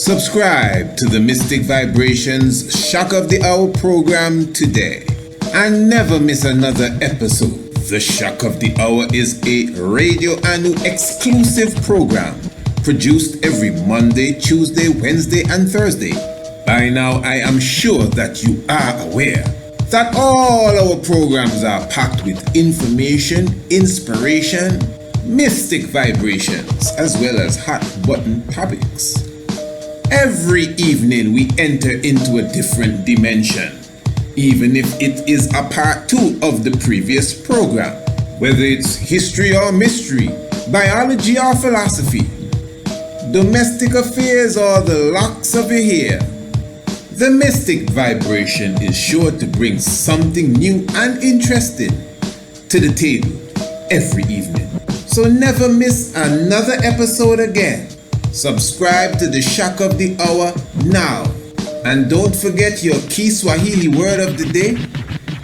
Subscribe to the Mystic Vibrations Shock of the Hour program today and never miss another episode. The Shock of the Hour is a Radio Anu exclusive program produced every Monday, Tuesday, Wednesday, and Thursday. By now, I am sure that you are aware that all our programs are packed with information, inspiration, mystic vibrations, as well as hot button topics. Every evening we enter into a different dimension, even if it is a part 2 of the previous program, whether it's history or mystery, biology or philosophy, domestic affairs or the locks of your hair. The mystic vibration is sure to bring something new and interesting to the table every evening. So never miss another episode again. Subscribe to the Shock of the Hour now. And don't forget your key Swahili word of the day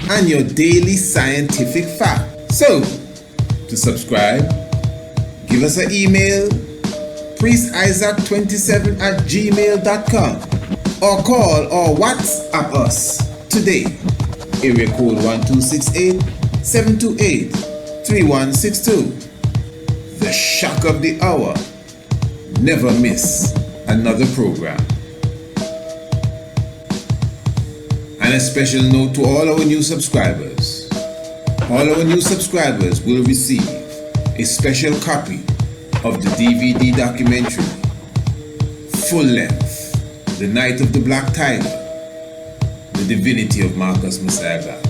and your daily scientific fact. So, to subscribe, give us an email, priestisaac27@gmail.com, or call or WhatsApp us today. Area code 1268-728-3162. The Shock of the Hour. Never miss another program. And a special note to all our new subscribers. All our new subscribers will receive a special copy of the DVD documentary, full length, The Night of the Black Tiger, The Divinity of Marcus Messiah God.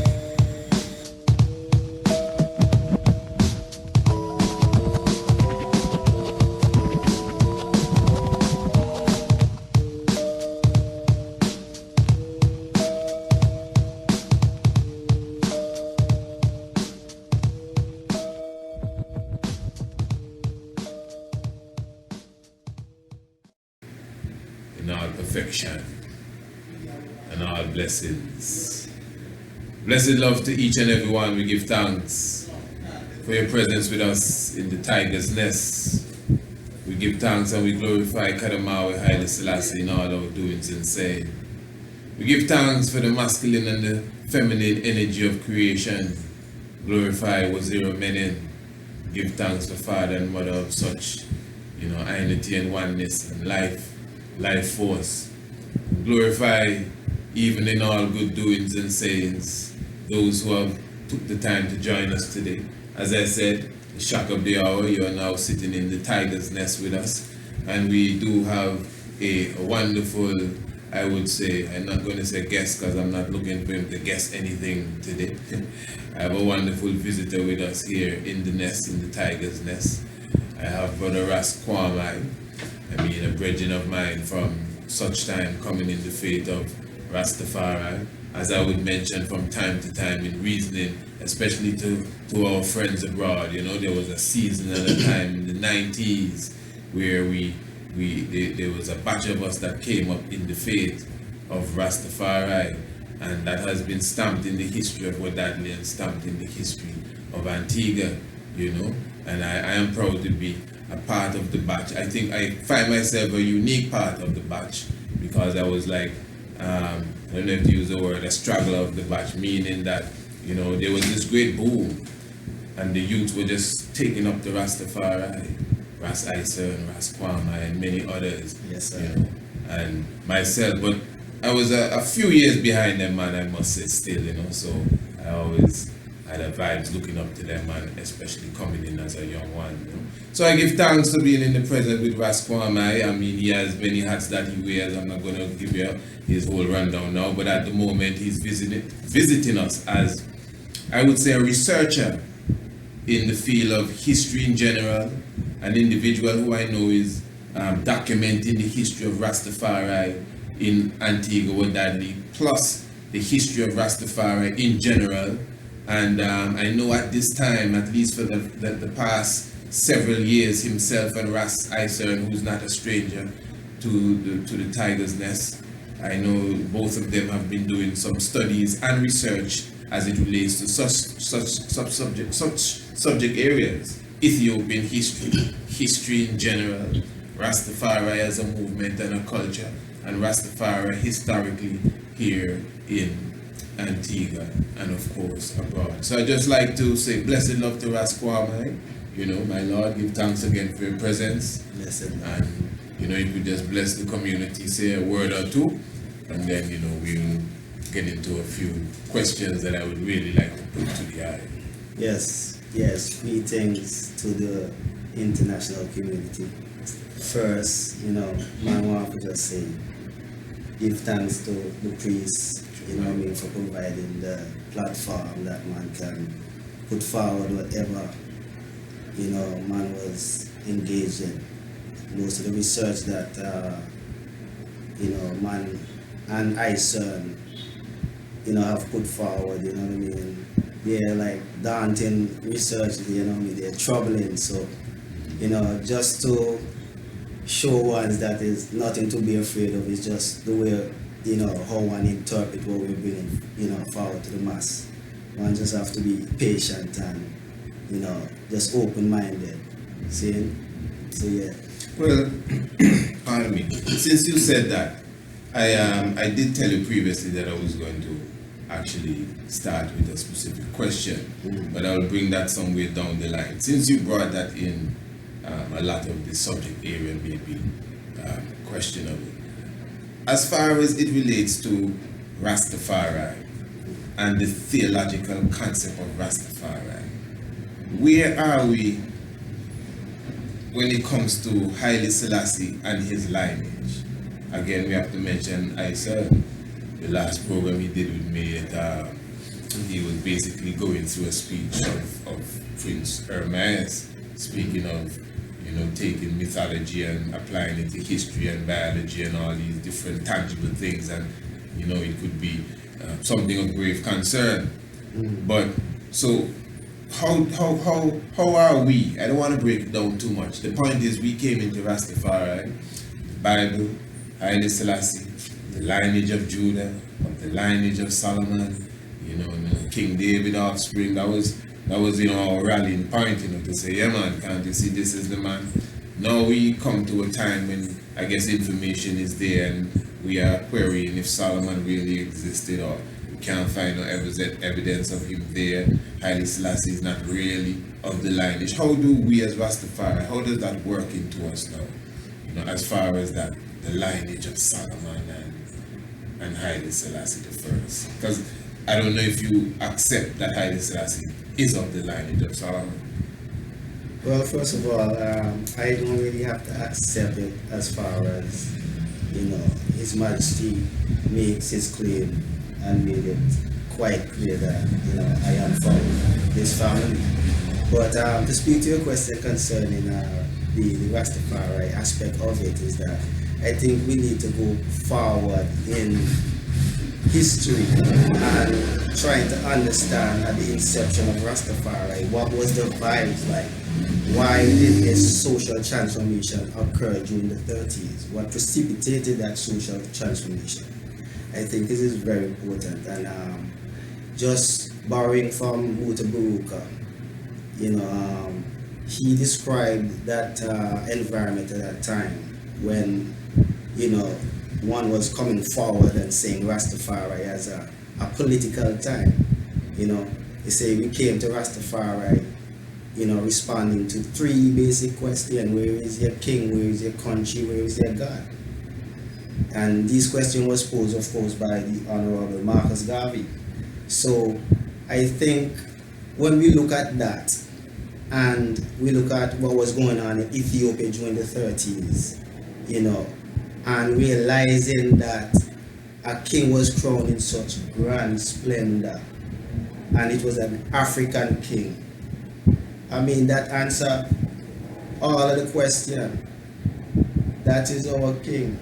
Perfection and all blessings. Blessed love to each and every one. We give thanks for your presence with us in the tiger's nest. We give thanks and we glorify Kadamawi Haile Selassie in all our doings and saying. We give thanks for the masculine and the feminine energy of creation. Glorify Wazira Menin. Give thanks for Father and Mother of such, unity and oneness and life force. Glorify even in all good doings and sayings those who have took the time to join us today. As I said, the Shock of the Hour, you are now sitting in the tiger's nest with us, and we do have a wonderful, I would say, I'm not going to say guest because I'm not looking for him to guess anything today. I have a wonderful visitor with us here in the nest, in the tiger's nest. I have Brother Ras Kwam-I, a brethren of mine from such time coming in the faith of Rastafari, as I would mention from time to time in reasoning, especially to our friends abroad. There was a season at a time in the 90s where there was a batch of us that came up in the faith of Rastafari, and that has been stamped in the history of Wadadli and stamped in the history of Antigua, and I am proud to be a part of the batch. I think I find myself a unique part of the batch because I was like, I don't know if to use the word, a straggler of the batch, meaning that, there was this great boom and the youth were just taking up the Rastafari, Ras and Ras Kwam-I and many others. Yes, sir. And myself, but I was a few years behind them, man, I must say still, so I always had a vibes looking up to them, and especially coming in as a young one. So I give thanks for being in the presence with Ras Kwam-I. He has many hats that he wears. I'm not going to give you his whole rundown now, but at the moment he's visiting us as, I would say, a researcher in the field of history in general, an individual who I know is documenting the history of Rastafari in Antigua Wadadli, plus the history of Rastafari in general. And I know at this time, at least for the past several years, himself and Ras Isern, who's not a stranger to the tiger's nest, I know both of them have been doing some studies and research as it relates to such subject areas. Ethiopian history in general, Rastafari as a movement and a culture, and Rastafari historically here in Antigua and of course abroad. So I just like to say blessed love to Ras Kwam-I. My Lord, give thanks again for your presence. Blessed. And you could just bless the community, say a word or two, and then we'll get into a few questions that I would really like to put to the eye. Yes, greetings to the international community. First, man want to just say, give thanks to the priests, for providing the platform that man can put forward whatever, man was engaged in. Most of the research that, man and ISON, have put forward, they're like daunting research, they're troubling. So, just to show ones that is nothing to be afraid of, is just the way, how one interpret what we're bringing, forward to the mass. One just have to be patient and, just open-minded. See? So, yeah. Well, pardon me. Since you said that, I did tell you previously that I was going to actually start with a specific question, but I will bring that somewhere down the line. Since you brought that in, a lot of the subject area may be questionable. As far as it relates to Rastafari and the theological concept of Rastafari, where are we when it comes to Haile Selassie and his lineage? Again, we have to mention Isa, the last program he did with me, he was basically going through a speech of Prince Hermes, speaking of, taking mythology and applying it to history and biology and all these different tangible things, and, it could be something of grave concern. But, so, how are we? I don't want to break it down too much. The point is, we came into Rastafari, the Bible, Haile Selassie, the lineage of Judah, of the lineage of Solomon, King David offspring. That was our rallying point, to say, yeah man, can't you see this is the man? Now we come to a time when I guess information is there and we are querying if Solomon really existed, or we can't find no evidence of him there. Haile Selassie is not really of the lineage. How do we as Rastafari, how does that work into us now? As far as that, the lineage of Solomon and Haile Selassie the first. Because I don't know if you accept that Haile Selassie is of the lineage of Solomon. Well, first of all, I don't really have to accept it as far as, His Majesty makes his claim and made it quite clear that, I am from this family. But to speak to your question concerning the Rastafari aspect of it, is that I think we need to go forward in history and trying to understand at the inception of Rastafari, what was the vibes like? Why did this social transformation occur during the 30s? What precipitated that social transformation? I think this is very important. And just borrowing from Muta Baruka, he described that environment at that time when, one was coming forward and saying Rastafari as a political time. They say we came to Rastafari, responding to three basic questions: where is your king, where is your country, where is your God? And this question was posed, of course, by the Honorable Marcus Garvey. So I think when we look at that, and we look at what was going on in Ethiopia during the 30s, and realizing that a king was crowned in such grand splendor, and it was an African king. I mean, that answer all of the question. That is our king.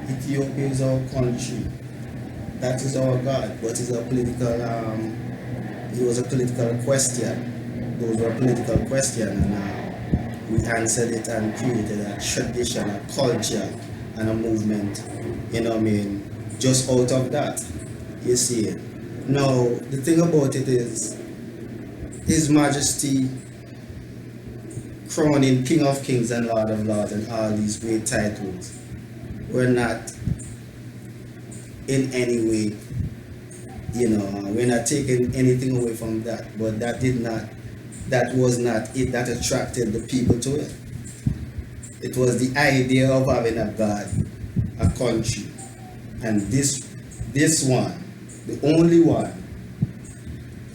Ethiopia is our country. That is our God. But it's a political, it was a political question. Those were political questions, and we answered it and created a tradition, a culture, and a movement, just out of that, you see. Now, the thing about it is, His Majesty crowning King of Kings and Lord of Lords and all these great titles were not in any way, we're not taking anything away from that, but that was not it that attracted the people to it. It was the idea of having a God, a country, and this one, the only one,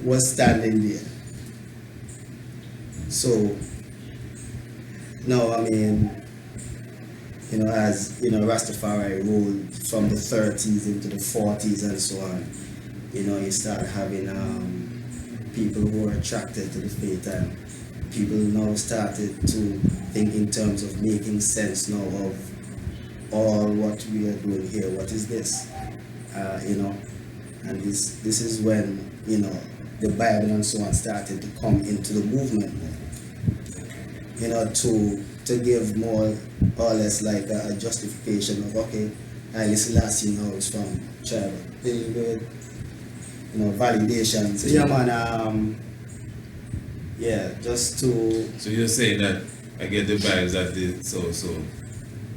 was standing there. So now, as Rastafari rolled from the 30s into the 40s and so on, you start having people who were attracted to the faith, and people now started to think in terms of making sense now of all what we are doing here. What is this? And this is when the Bible and so on started to come into the movement, to give more or less like a justification of, okay, Haile Selassie now is from tribe of David, validation. So yeah, man, just to. So you're saying that I get the vibes that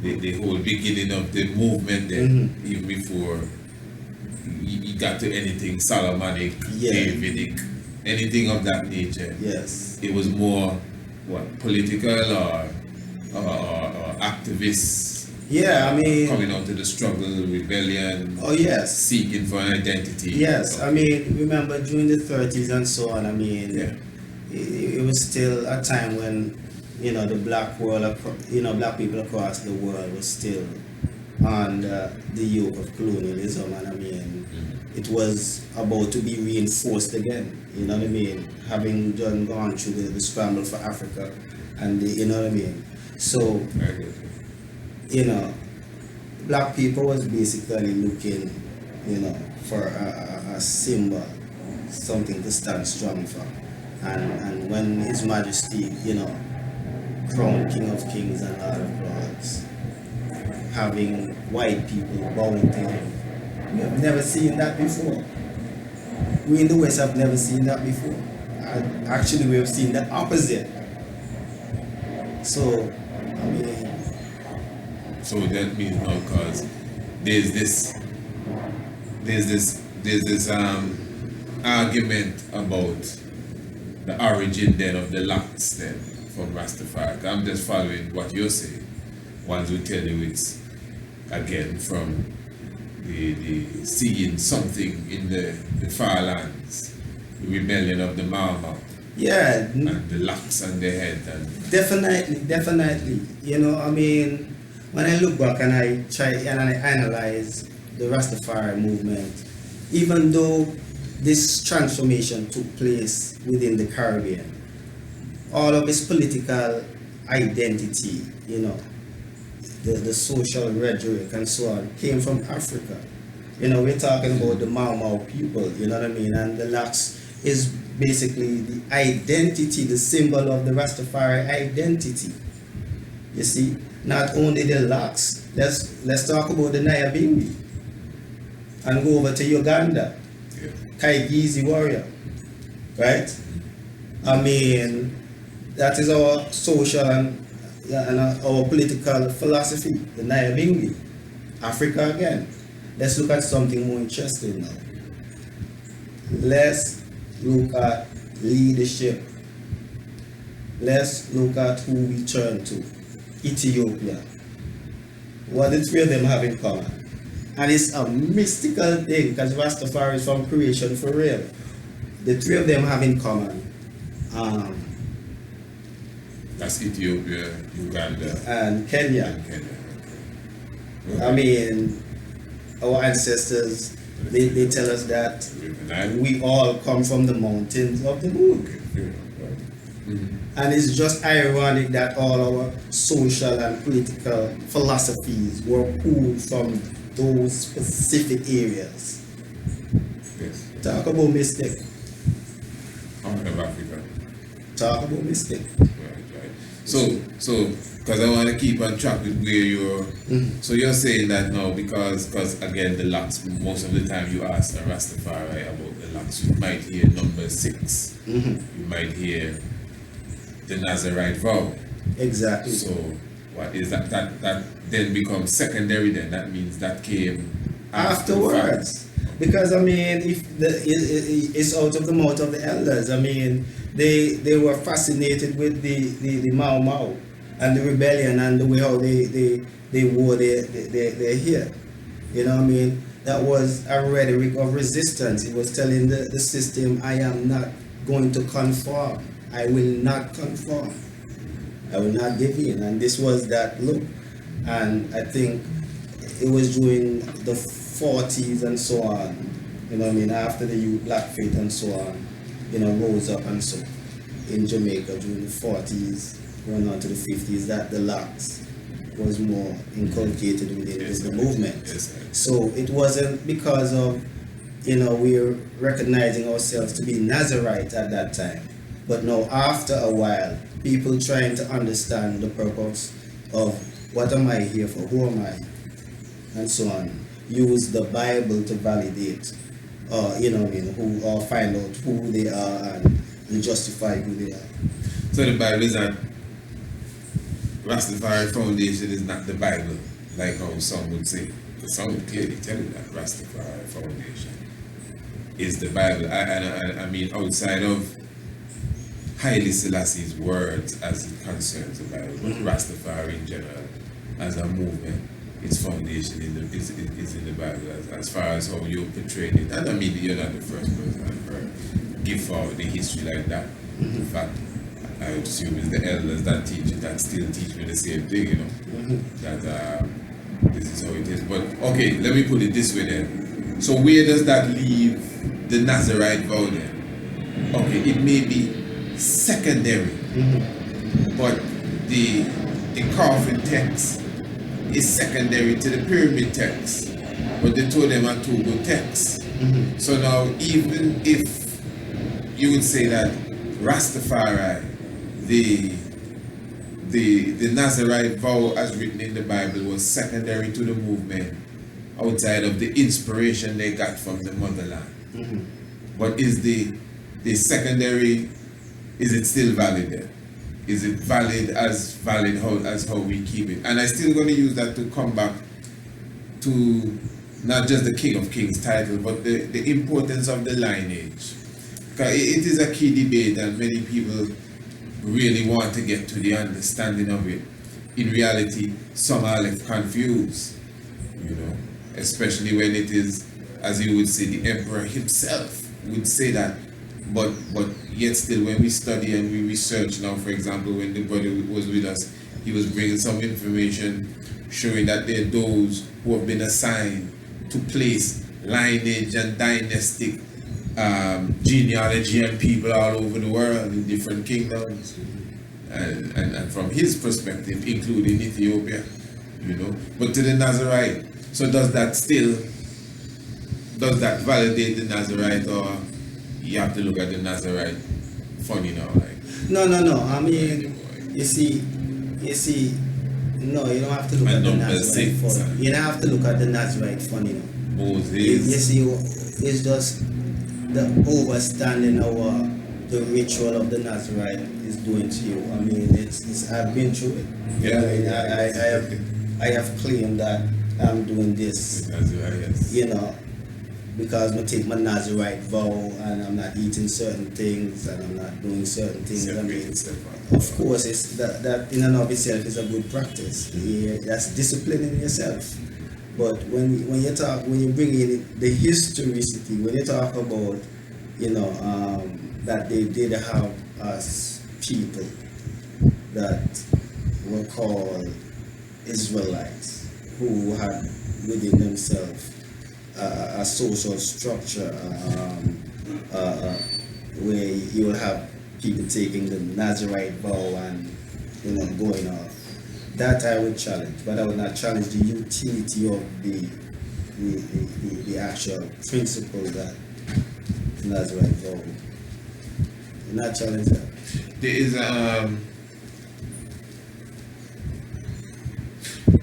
the whole beginning of the movement then, even before you got to anything Solomonic, Davidic, anything of that nature. Yes. It was more political or activists. Yeah, coming out to the struggle, rebellion. Oh yes. Seeking for an identity. Yes, remember during the 30s and so on. It was still a time when the black world, black people across the world was still under the yoke of colonialism, and it was about to be reinforced again. Having gone through the scramble for Africa, and So, black people was basically looking, for a symbol, something to stand strong for. And when His Majesty, crowned King of Kings and Lord of Lords, having white people bowing to him, we have never seen that before. We in the West have never seen that before. Actually, we have seen the opposite. So, So that means now, because there's this argument about the origin then of the locks then from Rastafari. I'm just following what you're saying. Ones will tell you it's again from the seeing something in the far lands, the rebellion of the Mama. Yeah. And the locks on the head. And definitely. When I look back and I try and I analyze the Rastafari movement, even though this transformation took place within the Caribbean, all of its political identity, the social rhetoric and so on, came from Africa. We're talking about the Mau people, and the Laks is basically the identity, the symbol of the Rastafari identity. You see, not only the Laks, let's talk about the Nyabingi and go over to Uganda, Kaigizi warrior, right? That is our social and our political philosophy, the Nyabingi. Africa again. Let's look at something more interesting now. Let's look at leadership. Let's look at who we turn to. Ethiopia. What the three of them have in common? And it's a mystical thing because Rastafari is from creation for real. The three of them have in common. That's Ethiopia, Uganda, and Kenya. Our ancestors, they tell us that we all come from the mountains of the moon. And it's just ironic that all our social and political philosophies were pulled from those specific areas. Yes. Talk about mistake. Horn of Africa. Talk about mistake. Right. So, because I want to keep on track with where you're. So you're saying that now because again the locks, most of the time you ask a Rastafari about the locks, you might hear number 6. You might hear the Nazarite vow. Exactly. So what is that? That then becomes secondary. Then that means that came Afterwards. Because I mean, if it's out of the mouth of the elders. I mean, they were fascinated with the Mau Mau and the rebellion and the way how they wore their hair. You know what I mean? That was a rhetoric of resistance. It was telling the system, I am not going to conform. I will not conform. I will not give in. And this was that look. And I think it was during the 40s and so on, you know what I mean, after the youth black faith and so on, you know, rose up and so in Jamaica during the 40s, going on to the 50s, that the locks was more inculcated within the movement. Yes, so it wasn't because of, you know, we're recognizing ourselves to be Nazarite at that time, but now after a while, people trying to understand the purpose of what am I here for, who am I, and so on, use the Bible to validate, you know what I mean, who, or find out who they are and justify who they are. So the Bible is not, Rastafari foundation is not the Bible, like how some would say. Some would clearly tell you that Rastafari foundation is the Bible. I mean, outside of Haile Selassie's words as it concerns the Bible, but Rastafari in general, as a movement, its foundation is in the Bible as far as how you portray it. And I mean, you're not the first person I've heard give forward the history like that. In fact, I would assume it's the elders that teach it, that still teach me the same thing, you know, that this is how it is. But okay, let me put it this way then. So where does that leave the Nazarite vow then? Okay, it may be secondary, but the coffin text is secondary to the pyramid text, but they told them are two good texts. So now, even if you would say that Rastafari, the Nazarite vow as written in the Bible was secondary to the movement outside of the inspiration they got from the motherland. But is the secondary, is it still valid then? Is it valid as how we keep it? And I'm still going to use that to come back to not just the King of Kings title, but the importance of the lineage. Because it is a key debate and many people really want to get to the understanding of it. In reality, some are left confused, you know, especially when it is, as you would say, the emperor himself would say that. But yet still, when we study and we research now, for example, when the brother was with us, he was bringing some information showing that there are those who have been assigned to place lineage and dynastic genealogy and people all over the world in different kingdoms. And from his perspective, including Ethiopia, you know. But to the Nazarite, so does that validate the Nazarite, or you have to look at the Nazarite funny now, like? No. I mean, you see, no, you don't have to look at the Nazarite funny. You don't have to look at the Nazarite funny now. Moses. You see, it's just the overstanding of the ritual of the Nazarite is doing to you. I mean, it's I've been through it. Yeah. I mean, I have claimed that I'm doing this. Nazarite, yes. You know, because I take my Nazarite vow and I'm not eating certain things and I'm not doing certain things. I mean, of course, it's that in and of itself is a good practice. Yeah, that's disciplining yourself. But when you bring in the historicity, when you talk about, you know, that they did have us people that were called Israelites who had within themselves a social structure where you will have people taking the Nazarite vow and, you know, going off. That I would challenge, but I would not challenge the utility of the actual principle that Nazarite vow. Not challenge that. There is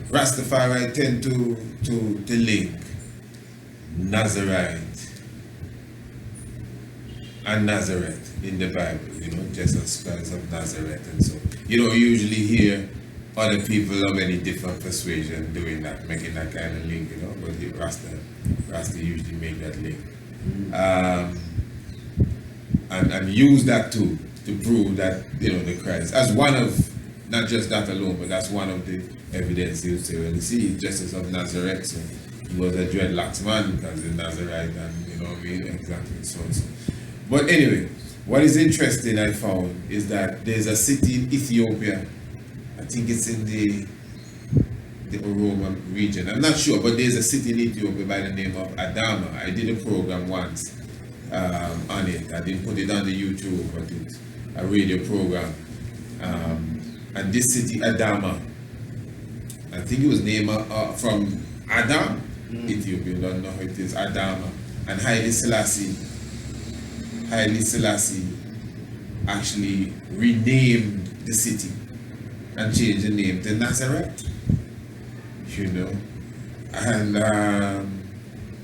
Rastafari tend to link Nazarite and Nazareth in the Bible, you know, Jesus Christ of Nazareth and so. you don't usually hear other people of any different persuasion doing that, making that kind of link, you know, but the Rasta usually make that link. And use that to prove that, you know, the Christ, as one of, not just that alone, but that's one of the evidence you say, well, you see, Jesus of Nazareth, so he was a dreadlocks man because he's Nazarite, and you know what I mean, exactly, so. But anyway, what is interesting I found is that there's a city in Ethiopia, I think it's in the Oroma region, I'm not sure, but there's a city in Ethiopia by the name of Adama. I did a program once on it. I didn't put it on the YouTube, but it's a radio program. And this city, Adama, I think it was named from Adam, Ethiopia, don't know how it is, Adama. And Haile Selassie actually renamed the city and changed the name to Nazareth, you know. And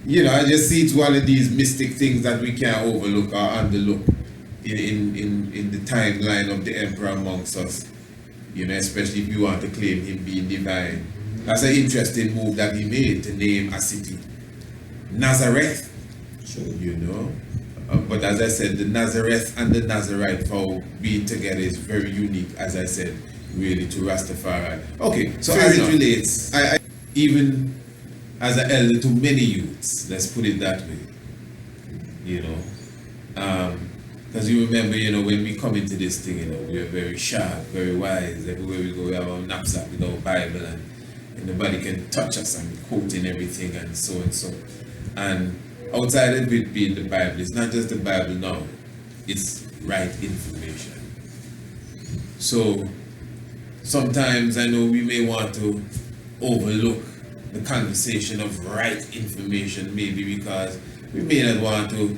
you know, I just see it's one of these mystic things that we can't overlook or underlook in the timeline of the emperor amongst us, you know, especially if you want to claim him being divine. That's an interesting move that he made, to name a city Nazareth, Sure. you know. But as I said, the Nazareth and the Nazarite vow being together is very unique, as I said, really, to Rastafari. Okay, so as it relates, I even as an elder to many youths, let's put it that way, you know, because you remember, you know, when we come into this thing, you know, we are very sharp, very wise. Everywhere we go, we have our knapsack with our Bible, and nobody can touch us and quoting everything and so and so. And outside of it being the Bible, it's not just the Bible now, it's right information. So sometimes I know we may want to overlook the conversation of right information, maybe because we may not want to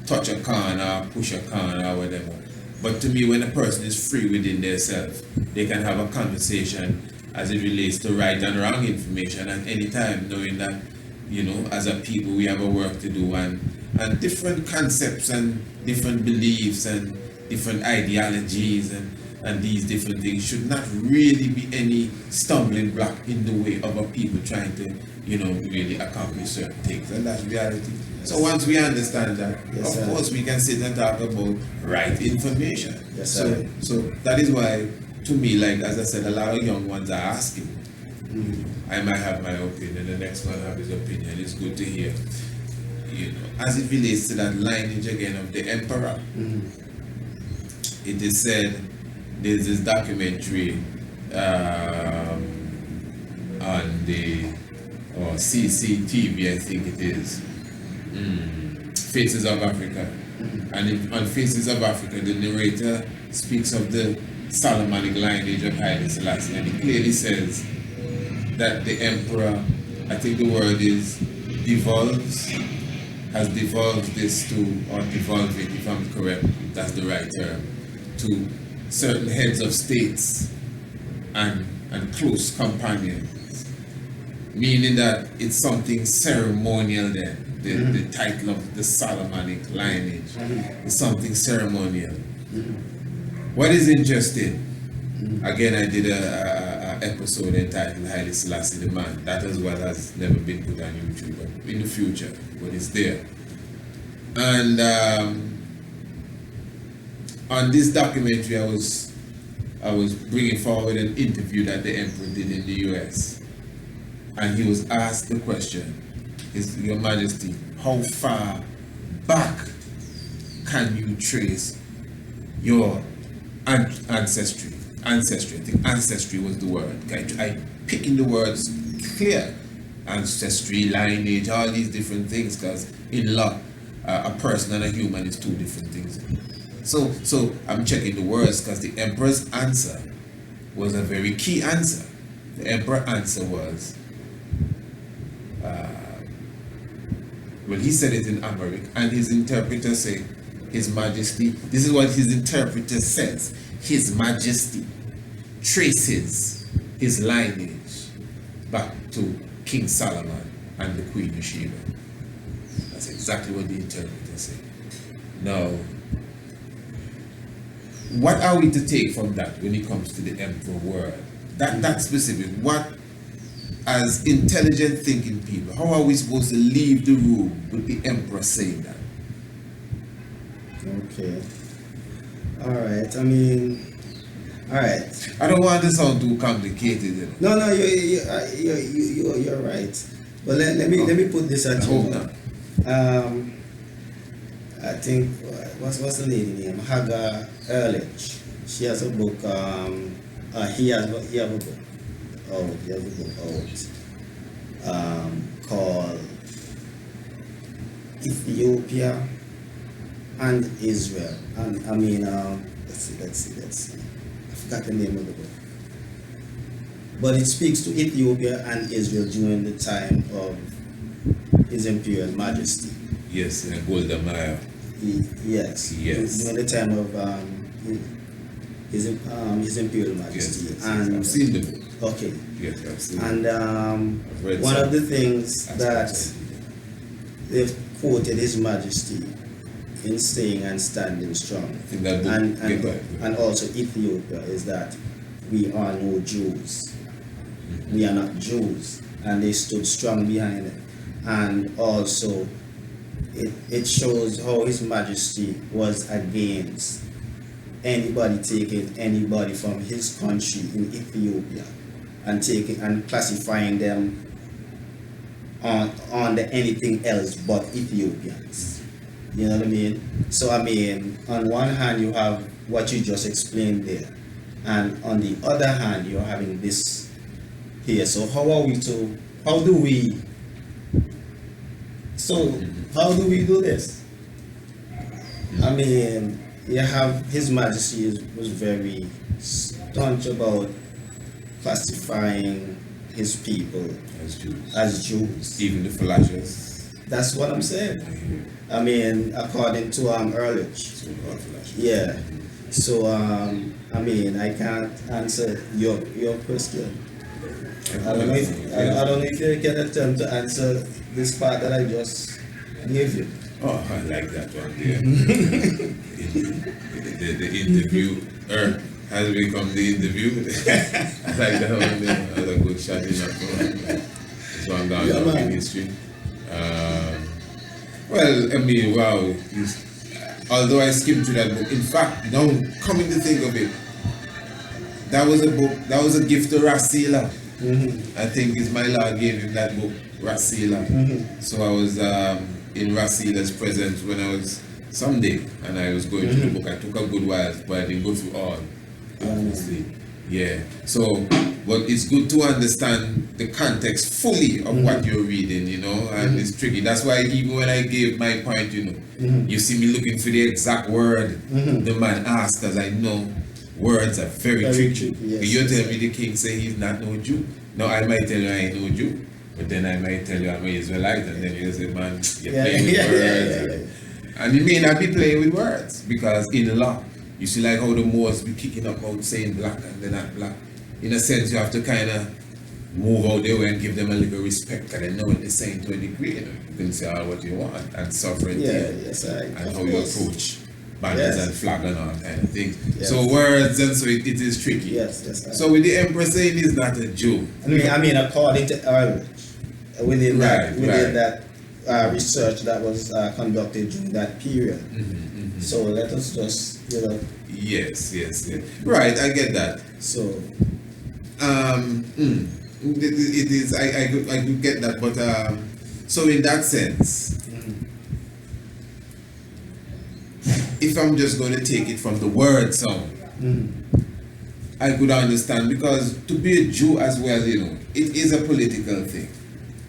touch a corner, push a corner, or whatever. But to me, when a person is free within themselves, they can have a conversation as it relates to right and wrong information at any time, knowing that, you know, as a people, we have a work to do, and different concepts and different beliefs and different ideologies and these different things should not really be any stumbling block in the way of our people trying to, you know, really accomplish certain things. And that's reality. So once we understand that, of course we can sit and talk about right information. Yes, so that is why, to me, like as I said, a lot of young ones are asking. I might have my opinion, the next one have his opinion. It's good to hear. You know, as it relates to that lineage again of the emperor, it is said there's this documentary on the CCTV, I think it is, Faces of Africa. And on Faces of Africa, the narrator speaks of the Solomonic lineage of Haile Selassie, and he clearly says that the emperor, I think the word is has devolved this to, or devolved it, if I'm correct, if that's the right term, to certain heads of states and close companions, meaning that it's something ceremonial then. The title of the Solomonic lineage is something ceremonial. What is interesting, again, I did a episode entitled Haile Selassie the Man. That is what has never been put on YouTube, but in the future, but it's there. And on this documentary, I was bringing forward an interview that the emperor did in the US, and he was asked the question, Your Majesty, how far back can you trace your ancestry? I think ancestry was the word. I picking the words clear. Ancestry, lineage, all these different things, because in law, a person and a human is two different things. So I'm checking the words, because the emperor's answer was a very key answer. The emperor's answer was, well, he said it in Amharic, and his interpreter said, His Majesty, this is what his interpreter says, His Majesty traces his lineage back to King Solomon and the Queen of Sheba. That's exactly what the interpreter said. Now, what are we to take from that when it comes to the emperor word? That specific. What, as intelligent thinking people, how are we supposed to leave the room with the emperor saying that? Okay. All right. I mean, all right. I don't want to sound too complicated. You know? No, you're right. But let me put this at you. I think what's the lady name? Hagar Ehrlich. She has a book. He has a book. He has a book out called Ethiopia and Israel. And I mean, let's see. I forgot the name of the book. But it speaks to Ethiopia and Israel during the time of His Imperial Majesty. Yes, in Golda Meir. Yes. During the time of His Imperial Majesty. Yes, I've seen the book. Okay. Yes, I've seen and one some of the things that they've quoted His Majesty in staying and standing strong, I think that book, and also Ethiopia, is that we are no Jews. We are not Jews, and they stood strong behind it. And also, it shows how His Majesty was against anybody taking anybody from his country in Ethiopia and taking and classifying them on the anything else but Ethiopians. You know what I mean? So I mean, on one hand you have what you just explained there, and on the other hand you're having this here. So how do we do this? I mean, you have His Majesty was very staunch about classifying his people as Jews. Even the Falashers. That's what I'm saying. I mean, according to Ehrlich. Yeah. So I mean, I can't answer your question. I don't know if you can attempt to answer this part that I just gave you. Oh, I like that one there. the interviewer has become the interview. I like that one there. That's a good shot in that one. This one down in history. Well, I mean, wow. Although I skimmed through that book, in fact, now coming to think of it, that was a book, that was a gift to Rastafari. I think my Lord gave him that book, Rastafari. So I was in Rastafari's presence when I was someday, and I was going through the book. I took a good while, but I didn't go through all, obviously. Yeah. So, but it's good to understand the context fully of what you're reading, you know, and it's tricky. That's why even when I gave my point, you know, you see me looking for the exact word the man asked, because I know words are very tricky. Yes, you tell me the king say he's not no Jew. Now I might tell you I ain't no Jew, but then I might tell you I'm an Israelite, and then you say, man, you're playing with words. And you may not be playing with words, because in the law, you see like how the Moors be kicking up out saying black and they're not black. In a sense, you have to kind of move out there and give them a little respect, because they know what they're saying to a degree. You know? You can say all what you want, and sovereignty, and how you approach banners and flag and all kind of things. So words, and so it is tricky. Yes. So with the emperor saying he's not a Jew. I mean, according to Ehrlich, within that research that was conducted during that period. So let us just, you know. Yes. Right, I get that. So. It is. I could get that, but so in that sense, if I'm just going to take it from the word sound, I could understand, because to be a Jew as well, you know, it is a political thing.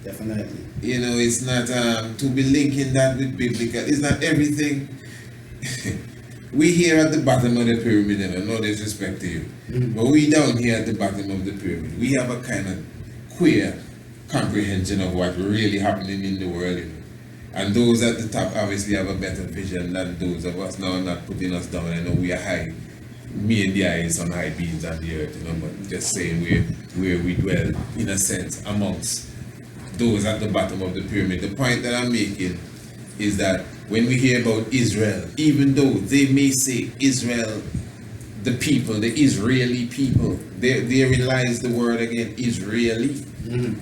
Definitely. You know, it's not to be linking that with biblical. It's not everything. We here at the bottom of the pyramid, and no disrespect to you, but we down here at the bottom of the pyramid, we have a kind of queer comprehension of what's really happening in the world, you know? And those at the top obviously have a better vision than those of us now, not putting us down. I know we are high, me and the eye is on high beings on the earth, you know, but just saying where we dwell, in a sense, amongst those at the bottom of the pyramid. The point that I'm making is that when we hear about Israel, even though they may say Israel the people, the Israeli people. Therein lies the word again, Israeli.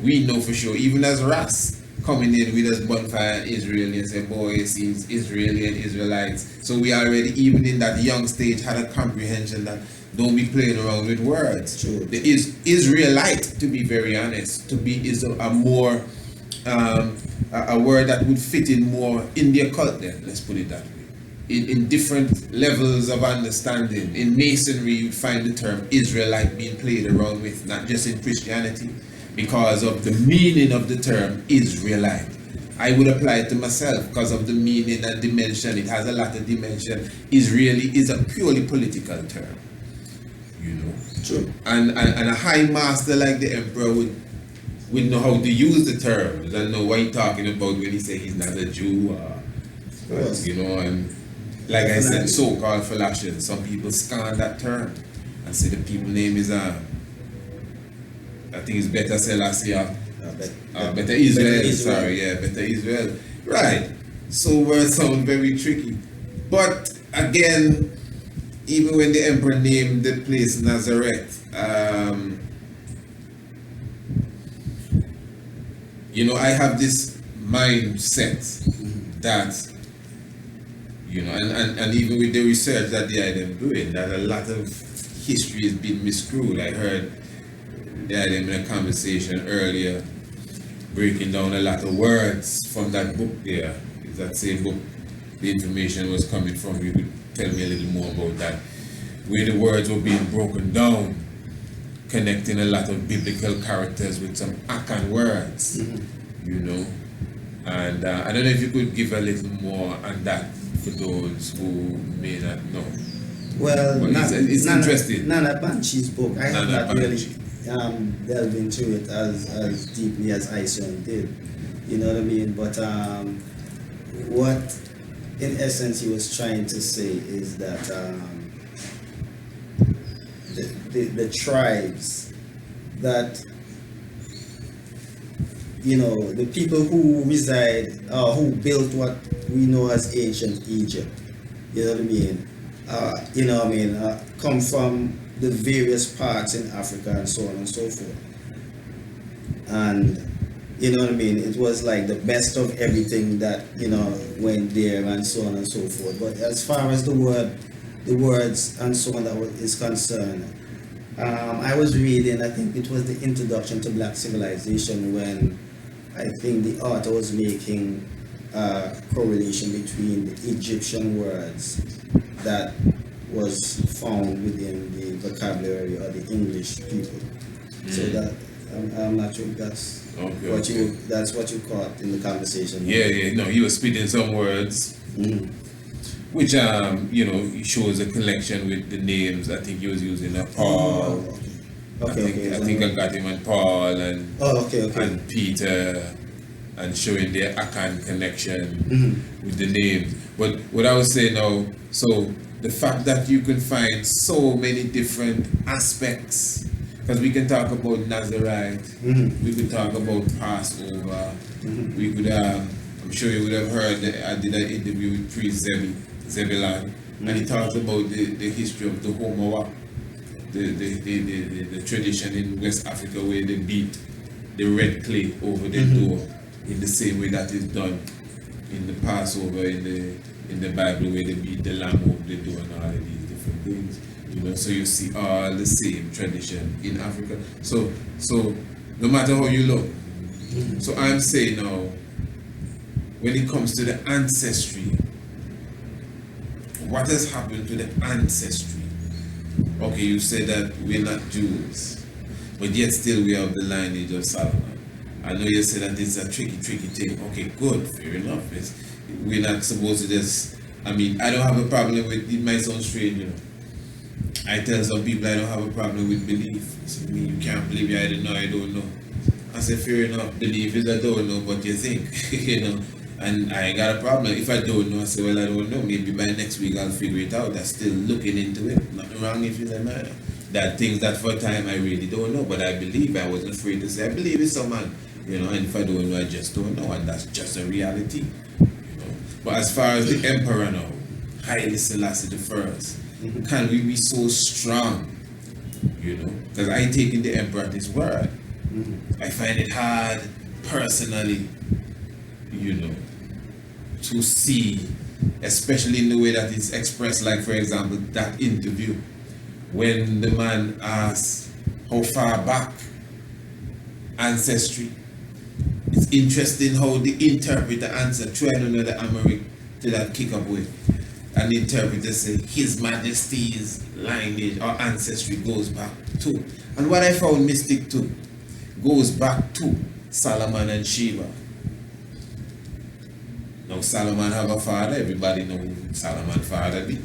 We know for sure, even as Ras coming in with us bonfire Israeli and say, boy, it seems Israeli and Israelites. So we already, even in that young stage, had a comprehension that don't be playing around with words. True. The Israelite, to be very honest, to be is a more a word that would fit in more in their culture. Let's put it that way. In different levels of understanding. In Masonry, you'd find the term Israelite being played around with, not just in Christianity, because of the meaning of the term Israelite. I would apply it to myself because of the meaning and dimension. It has a lot of dimension. Israeli is a purely political term, you know. True. And a high master like the emperor would know how to use the terms and know what he's talking about when he say he's not a Jew, you know. And like I said, so-called Falashers, some people scorn that term and say the people name is I think it's Better Selassie, Better Israel, sorry, yeah, Better Israel. Right. So words sound very tricky. But again, even when the emperor named the place Nazareth, you know, I have this mindset that, you know, and even with the research that I am doing, that a lot of history has been miscrewed. I heard that in a conversation earlier, breaking down a lot of words from that book there. Is that same book the information was coming from? You could tell me a little more about that. Where the words were being broken down, connecting a lot of biblical characters with some Akan words, you know. And I don't know if you could give a little more on that for those who may not know. Well, it's interesting. Nana Banshee's book, I have not really delved into it as deeply as Ison did, you know what I mean? But what in essence he was trying to say is that the tribes that, you know, the people who reside, who built what we know as ancient Egypt, you know what I mean? You know what I mean? Come from the various parts in Africa and so on and so forth. And, you know what I mean? It was like the best of everything that, you know, went there and so on and so forth. But as far as the words and so on that is concerned, I was reading, I think it was the Introduction to Black Civilization, when I think the author was making a correlation between the Egyptian words that was found within the vocabulary of the English people. So that I'm not sure that's that's what you caught in the conversation. Yeah, no, he was spitting some words, which you know, shows a connection with the names. I think he was using Paul. I think I got him on Paul and and Peter, and showing their Akan connection with the names. But what I was saying now, so the fact that you can find so many different aspects, because we can talk about Nazarite, we could talk about Passover, we could, I'm sure you would have heard that I did an interview with Priest Zebulon, and he talked about the history of the Homowa, the tradition in West Africa where they beat the red clay over the door in the same way that is done in the Passover in the Bible, where they beat the lamb over the door and all of these different things. You know, so you see all the same tradition in Africa. So no matter how you look. So I'm saying now, when it comes to the ancestry, what has happened to the ancestry? Okay, you say that we're not Jews, but yet still we have the lineage of Solomon. I know you say that it's a tricky thing. Okay, good, fair enough. We're not supposed to just, I mean, I don't have a problem with, it might sound strange, you know. I tell some people I don't have a problem with belief. So me, you can't believe me, I don't know. I say, fair enough, belief is I don't know, but you think, you know. And I ain't got a problem. If I don't know, I say, well, I don't know. Maybe by next week I'll figure it out. I'm still looking into it. Nothing wrong if you say, man. That things that for a time I really don't know, but I believe. I wasn't afraid to say, I believe it's some man. You know, and if I don't know, I just don't know. And that's just a reality. You know. But as far as the emperor now, Haile Selassie the First, Can we be so strong? You know, because I take in the emperor at his word. I find it hard personally, you know, to see, especially in the way that it's expressed, like for example, that interview, when the man asks how far back ancestry. It's interesting how the interpreter answer, try another Amharic to that kick up with. And the interpreter say, His Majesty's lineage or ancestry goes back to. And what I found mystic too, goes back to Solomon and Sheba. Now Solomon have a father, everybody know who Solomon father be.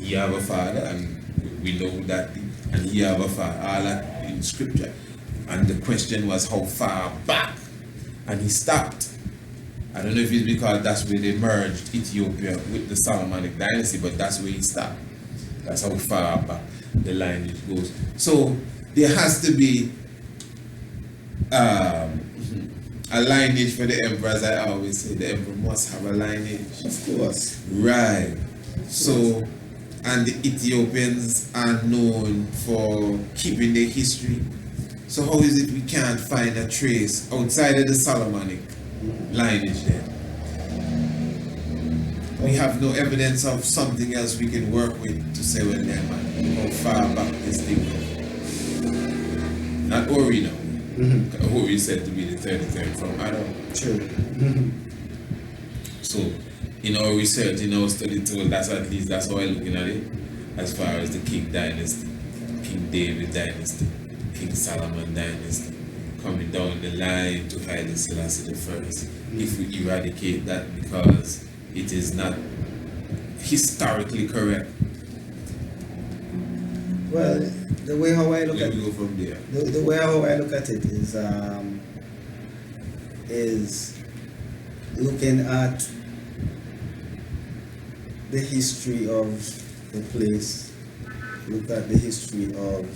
He have a father and we know that, and he have a father, all that in scripture. And the question was how far back, and he stopped. I don't know if it's because that's where they merged Ethiopia with the Solomonic dynasty, but that's where he stopped. That's how far back the lineage goes. So there has to be a lineage for the emperor, as I always say. The emperor must have a lineage. Of course. Right. So, and the Ethiopians are known for keeping their history. So how is it we can't find a trace outside of the Solomonic lineage then? We have no evidence of something else we can work with to say, well, yeah, man, how far back this thing goes. Not Ori now. Ori is said to be the 33rd from Adam. True. So, in our research, in our study tool, that's how I'm looking at it, as far as the King dynasty, King David dynasty, King Solomon dynasty, coming down the line to Haile Selassie I, if we eradicate that because it is not historically correct. Well, the way how I look Where at we go from there? the way how I look at it is looking at the history of the place, look at the history of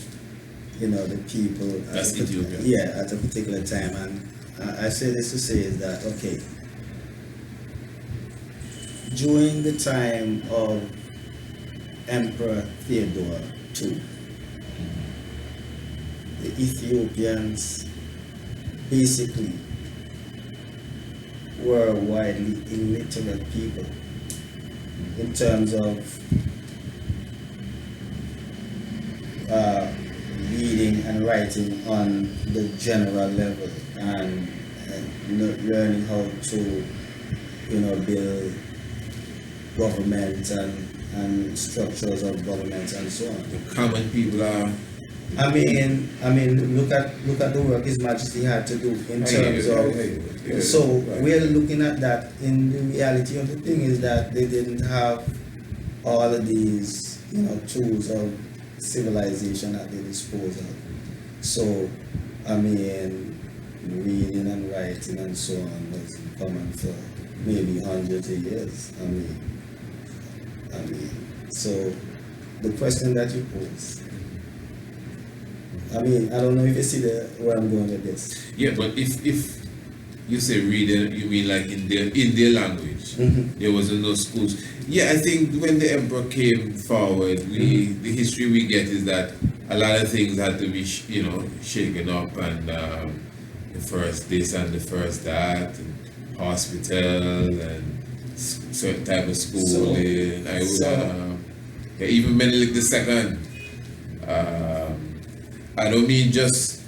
the people. That's Ethiopia. Yeah, at a particular time, and I say this to say is that okay, during the time of Emperor Theodore II, the Ethiopians basically were widely illiterate people in terms of reading and writing on the general level and learning how to build government and structures of government and so on. The common people are. I mean, look at the work His Majesty had to do in terms of. So we're looking at that. In the reality of the thing is that they didn't have all of these, tools of civilization at their disposal. So, I mean, reading and writing and so on was common for maybe hundreds of years. I mean, so the question that you pose. I mean, I don't know if you see where I'm going with this. Yeah, but if you say reading, you mean like in their language. There wasn't no schools. Yeah, I think when the emperor came forward, the history we get is that a lot of things had to be shaken up, and the first this and the first that, and hospital and certain type of schooling. Even Menelik II. I don't mean just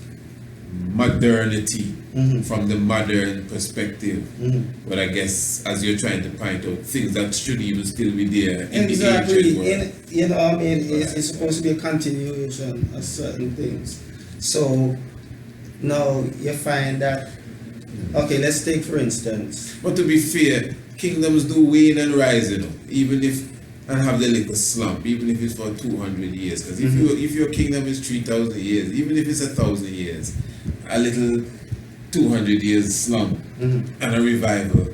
modernity from the modern perspective, but I guess as you're trying to point out things that should even still be there in the ancient world. It's supposed to be a continuation of certain things. So now you find that, okay, let's take for instance. But to be fair, kingdoms do wane and rise, even if and have the little slump, even if it's for 200 years. Because if your kingdom is 3,000 years, even if it's 1,000 years, a little 200 years slump and a revival.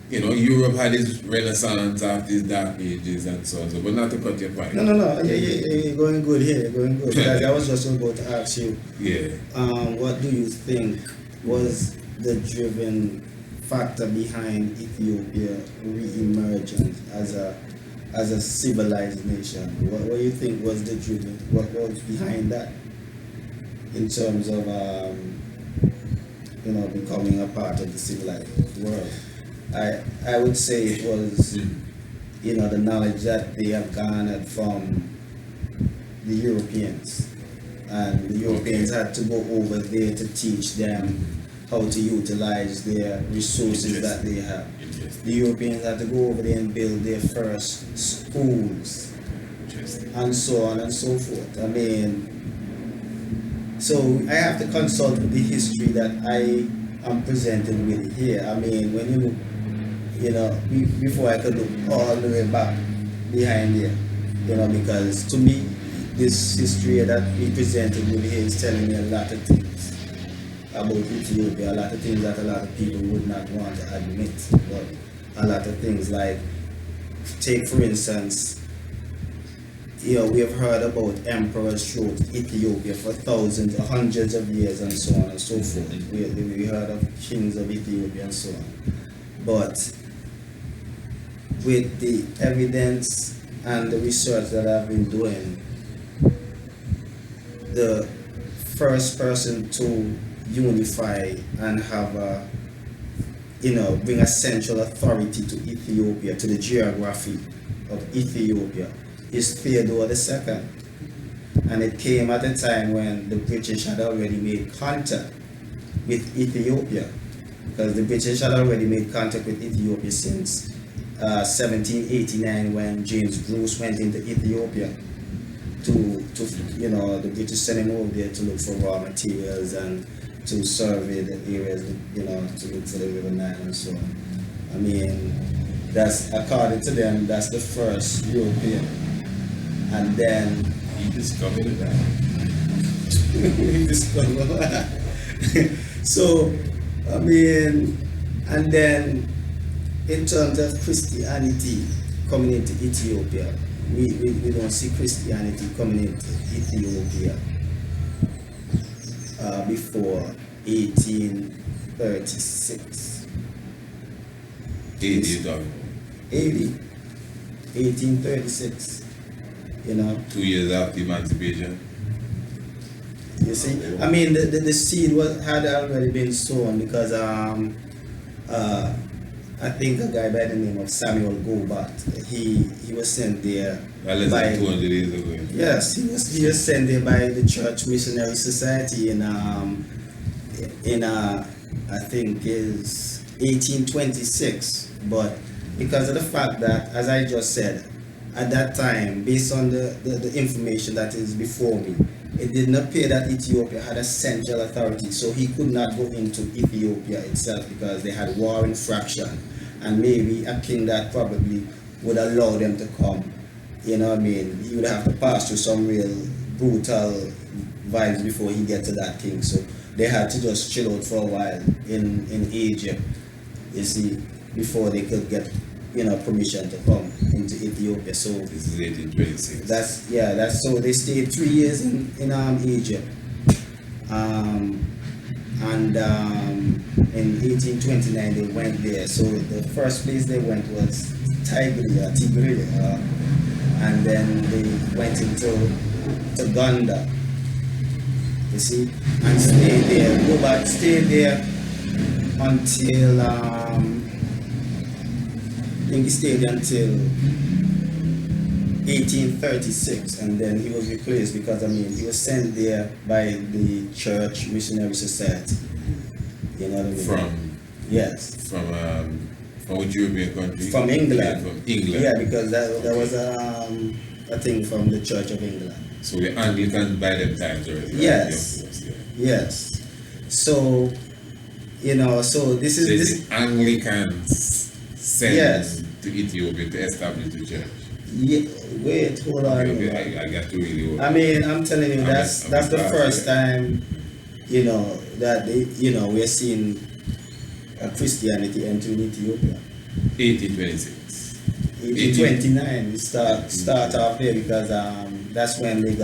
Europe had its renaissance after its dark ages and so on. But not to cut your point. No. You're going good here. You're going good. Because I was just about to ask you. Yeah. What do you think was the driving factor behind Ethiopia re-emergence as a as a civilized nation. What do you think was the driven? What was behind that in terms of becoming a part of the civilized world? I would say it was the knowledge that they have garnered from the Europeans, and the Europeans had to go over there to teach them how to utilize their resources that they have. The Europeans had to go over there and build their first schools, and so on and so forth. I mean, so I have to consult with the history that I am presented with here. I mean, when you look, before I could look all the way back behind here, because to me, this history that we presented with here is telling me a lot of things about Ethiopia, a lot of things that a lot of people would not want to admit, but a lot of things like, take for instance, we have heard about emperors throughout Ethiopia for thousands, hundreds of years and so on and so forth. We heard of kings of Ethiopia and so on. But with the evidence and the research that I've been doing, the first person to unify and have bring a central authority to Ethiopia, to the geography of Ethiopia, is Theodore II. And it came at a time when the British had already made contact with Ethiopia, because the British had already made contact with Ethiopia since 1789, when James Bruce went into Ethiopia to the British sent him over there to look for raw materials and to survey the areas, to look for the River Nile and so on. I mean, that's, according to them, that's the first European. And then he discovered that. he discovered So, I mean, and then in terms of Christianity coming into Ethiopia, we don't see Christianity coming into Ethiopia before 1836. 1836. 2 years after emancipation. You see, I mean, the seed had already been sown, because I think a guy by the name of Samuel Gobat, he was sent there. Less than 200 years ago. Yes, he was sent there by the Church Missionary Society in I think is 1826. But because of the fact that, as I just said, at that time, based on the information that is before me, it didn't appear that Ethiopia had a central authority, so he could not go into Ethiopia itself because they had war infraction, and maybe a king that probably would allow them to come. He would have to pass through some real brutal vibes before he get to that king. So they had to just chill out for a while in Egypt, you see, before they could get permission to come into Ethiopia. So this is 1826. That's so they stayed 3 years in Egypt, and in 1829 they went there. So the first place they went was Tigray, and then they went into Gonda, you see, and stayed there. Stayed there until I think he stayed until 1836, and then he was replaced because he was sent there by the Church Missionary Society. You know what I mean? From which European country? From England. Yeah, from England. Yeah, because that was a thing from the Church of England. So we're Anglicans by them times already. Right? Yes. Yes. So, so this is this Anglicans sent to Ethiopia to establish the church. Yeah, wait, hold on. Okay, I got to really hold on. I mean, I'm telling you, that's the first time, that we're seeing Christianity entering Ethiopia. 1826. 1829. We start off there because that's when they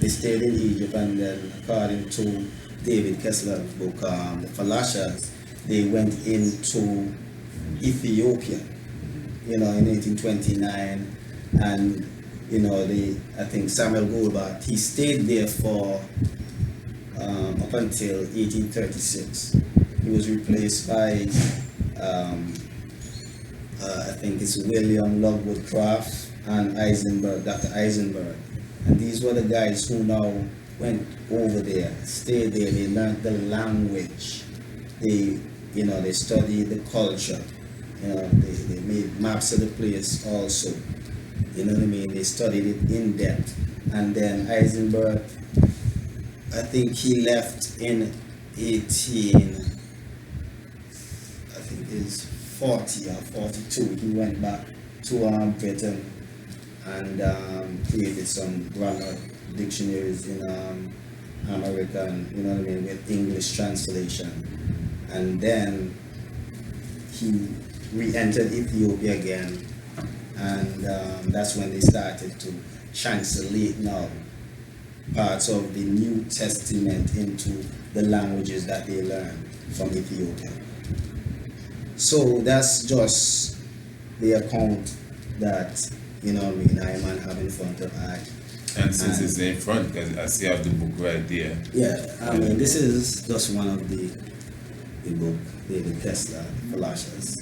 stayed in Egypt, and then according to David Kessler's book, The Falashas, they went into Ethiopia, in 1829, And I think Samuel Goldbach, he stayed there for up until 1836. He was replaced by I think it's William Logwood Craft and Dr. Eisenberg. And these were the guys who now went over there, stayed there, they learned the language, they studied the culture, they made maps of the place also. You know what I mean? They studied it in depth. And then Eisenberg, I think he left in 40 or 42. He went back to Britain and created some grammar dictionaries in American, with English translation. And then he re-entered Ethiopia again, and that's when they started to translate now parts of the New Testament into the languages that they learned from Ethiopia. So that's just the account that I am having front of I. And since it's in front, because I see I have the book right there. Yeah, this is just one of the book, David Kessler, Colossians.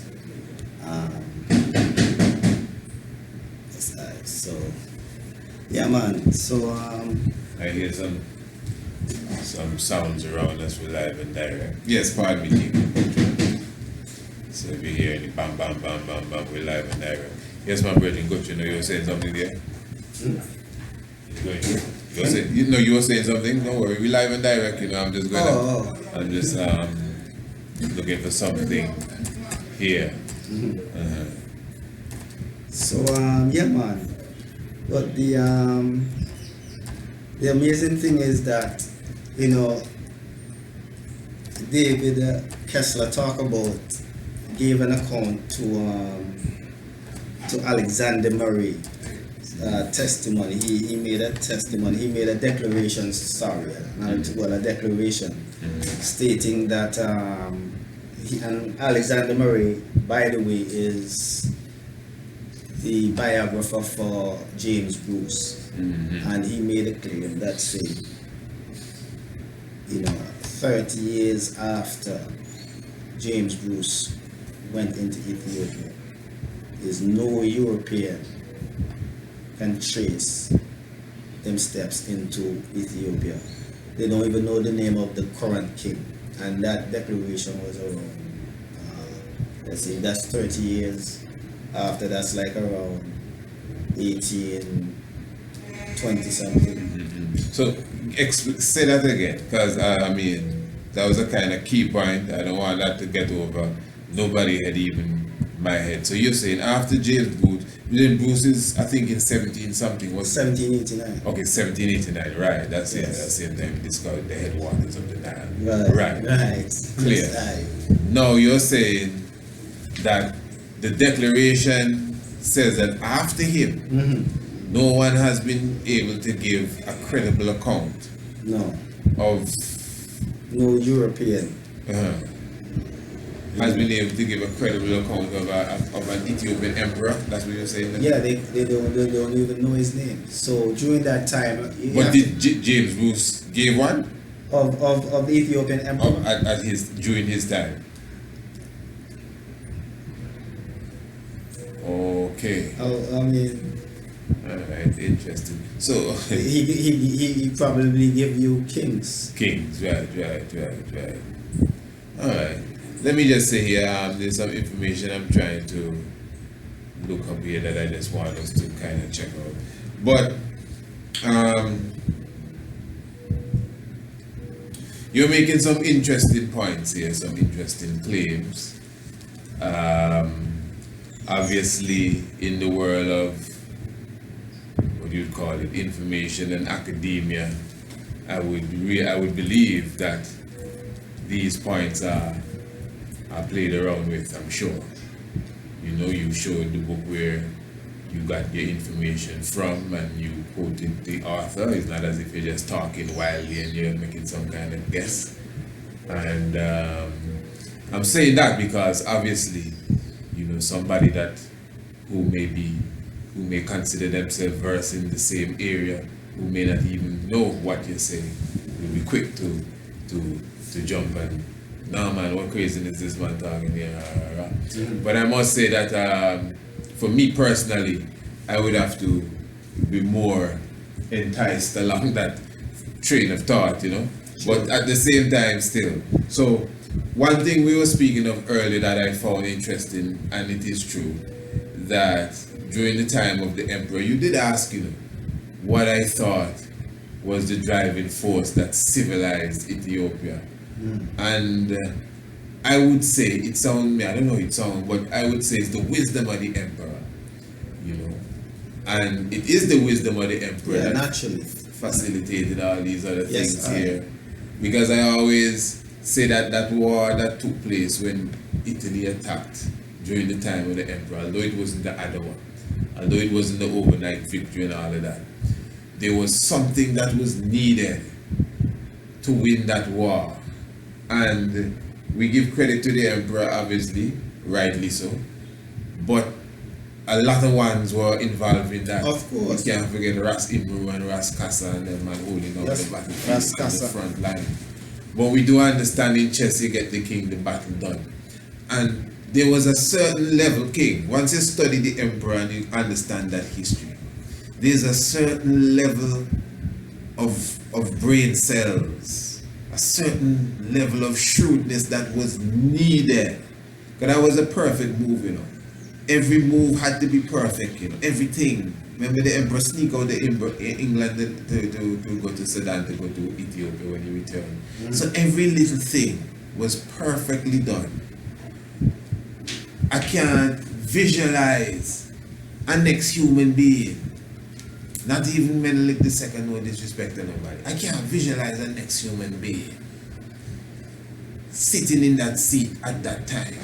So, yeah, man. So, I hear some sounds around us. We're live and direct. Yes, pardon me, King. So if you hear any bam, bam, bam, bam, bam, we're live and direct. Yes, my brother, good. You were saying something there? You were saying something? Don't worry, we're live and direct. I'm just going I'm just looking for something here. So, yeah, man. But the amazing thing is that, David Kessler gave an account to Alexander Murray testimony. He made a testimony. He made a declaration. A declaration stating that and Alexander Murray, by the way, is the biographer for James Bruce, and he made a claim that say, 30 years after James Bruce went into Ethiopia, there's no European can trace them steps into Ethiopia. They don't even know the name of the current king, and that declaration was around, that's 30 years after. That's like around 1820 something. So say that again, because that was a kind of key point. I don't want that to get over. Nobody had even my head. So you're saying after James Bruce is, I think, in 17 something, was 1789. Okay, 1789, right. That's it. That's the same time we discovered the headwaters of the Nile. Right. Clear. Right. Now you're saying that the declaration says that after him, no one has been able to give a credible account. No. Of no European. Has been able to give a credible account of an Ethiopian emperor. That's what you're saying? Yeah, they don't even know his name. So during that time, but did James Bruce give one of the Ethiopian emperor during his time? Okay. Alright, interesting. So he probably give you kings. Kings, right. Alright. Let me just say here, there's some information I'm trying to look up here that I just want us to kind of check out. But you're making some interesting points here, some interesting claims. Obviously, in the world of what you'd call it, information and academia, I would believe that these points are played around with, I'm sure. You showed the book where you got your information from and you quoted the author. It's not as if you're just talking wildly and you're making some kind of guess. And I'm saying that because obviously, somebody who may be who may consider themselves versed in the same area, who may not even know what you're saying, will be quick to jump and, nah man, what craziness is this man talking here? But I must say that for me personally, I would have to be more enticed along that train of thought, you know. But at the same time still. So one thing we were speaking of earlier that I found interesting, and it is true, that during the time of the emperor, you did ask, you know, what I thought was the driving force that civilized Ethiopia. And I would say, it sounds, I don't know it sounds, but I would say it's the wisdom of the emperor, you know. And it is the wisdom of the emperor that naturally facilitated all these other things here. Because I always say that that war that took place when Italy attacked during the time of the emperor, although it wasn't the other one, although it wasn't the overnight victory and all of that, there was something that was needed to win that war. And we give credit to the emperor, obviously, rightly so, but a lot of ones were involved in that. Of course. You can't forget Ras Imru and Ras Kassa and them man holding up the battlefield on the front line. But we do understand in chess you get the king, the battle done. And there was a certain level, king, once you study the emperor and you understand that history, there's a certain level of brain cells, a certain level of shrewdness that was needed. Because that was a perfect move, you know. Every move had to be perfect, you know, everything. Remember the emperor sneak out the England to go to Sudan, to go to Ethiopia when he returned. So every little thing was perfectly done. I can't visualize a next human being, not even Menelik II, no disrespect to nobody. I can't visualize a next human being sitting in that seat at that time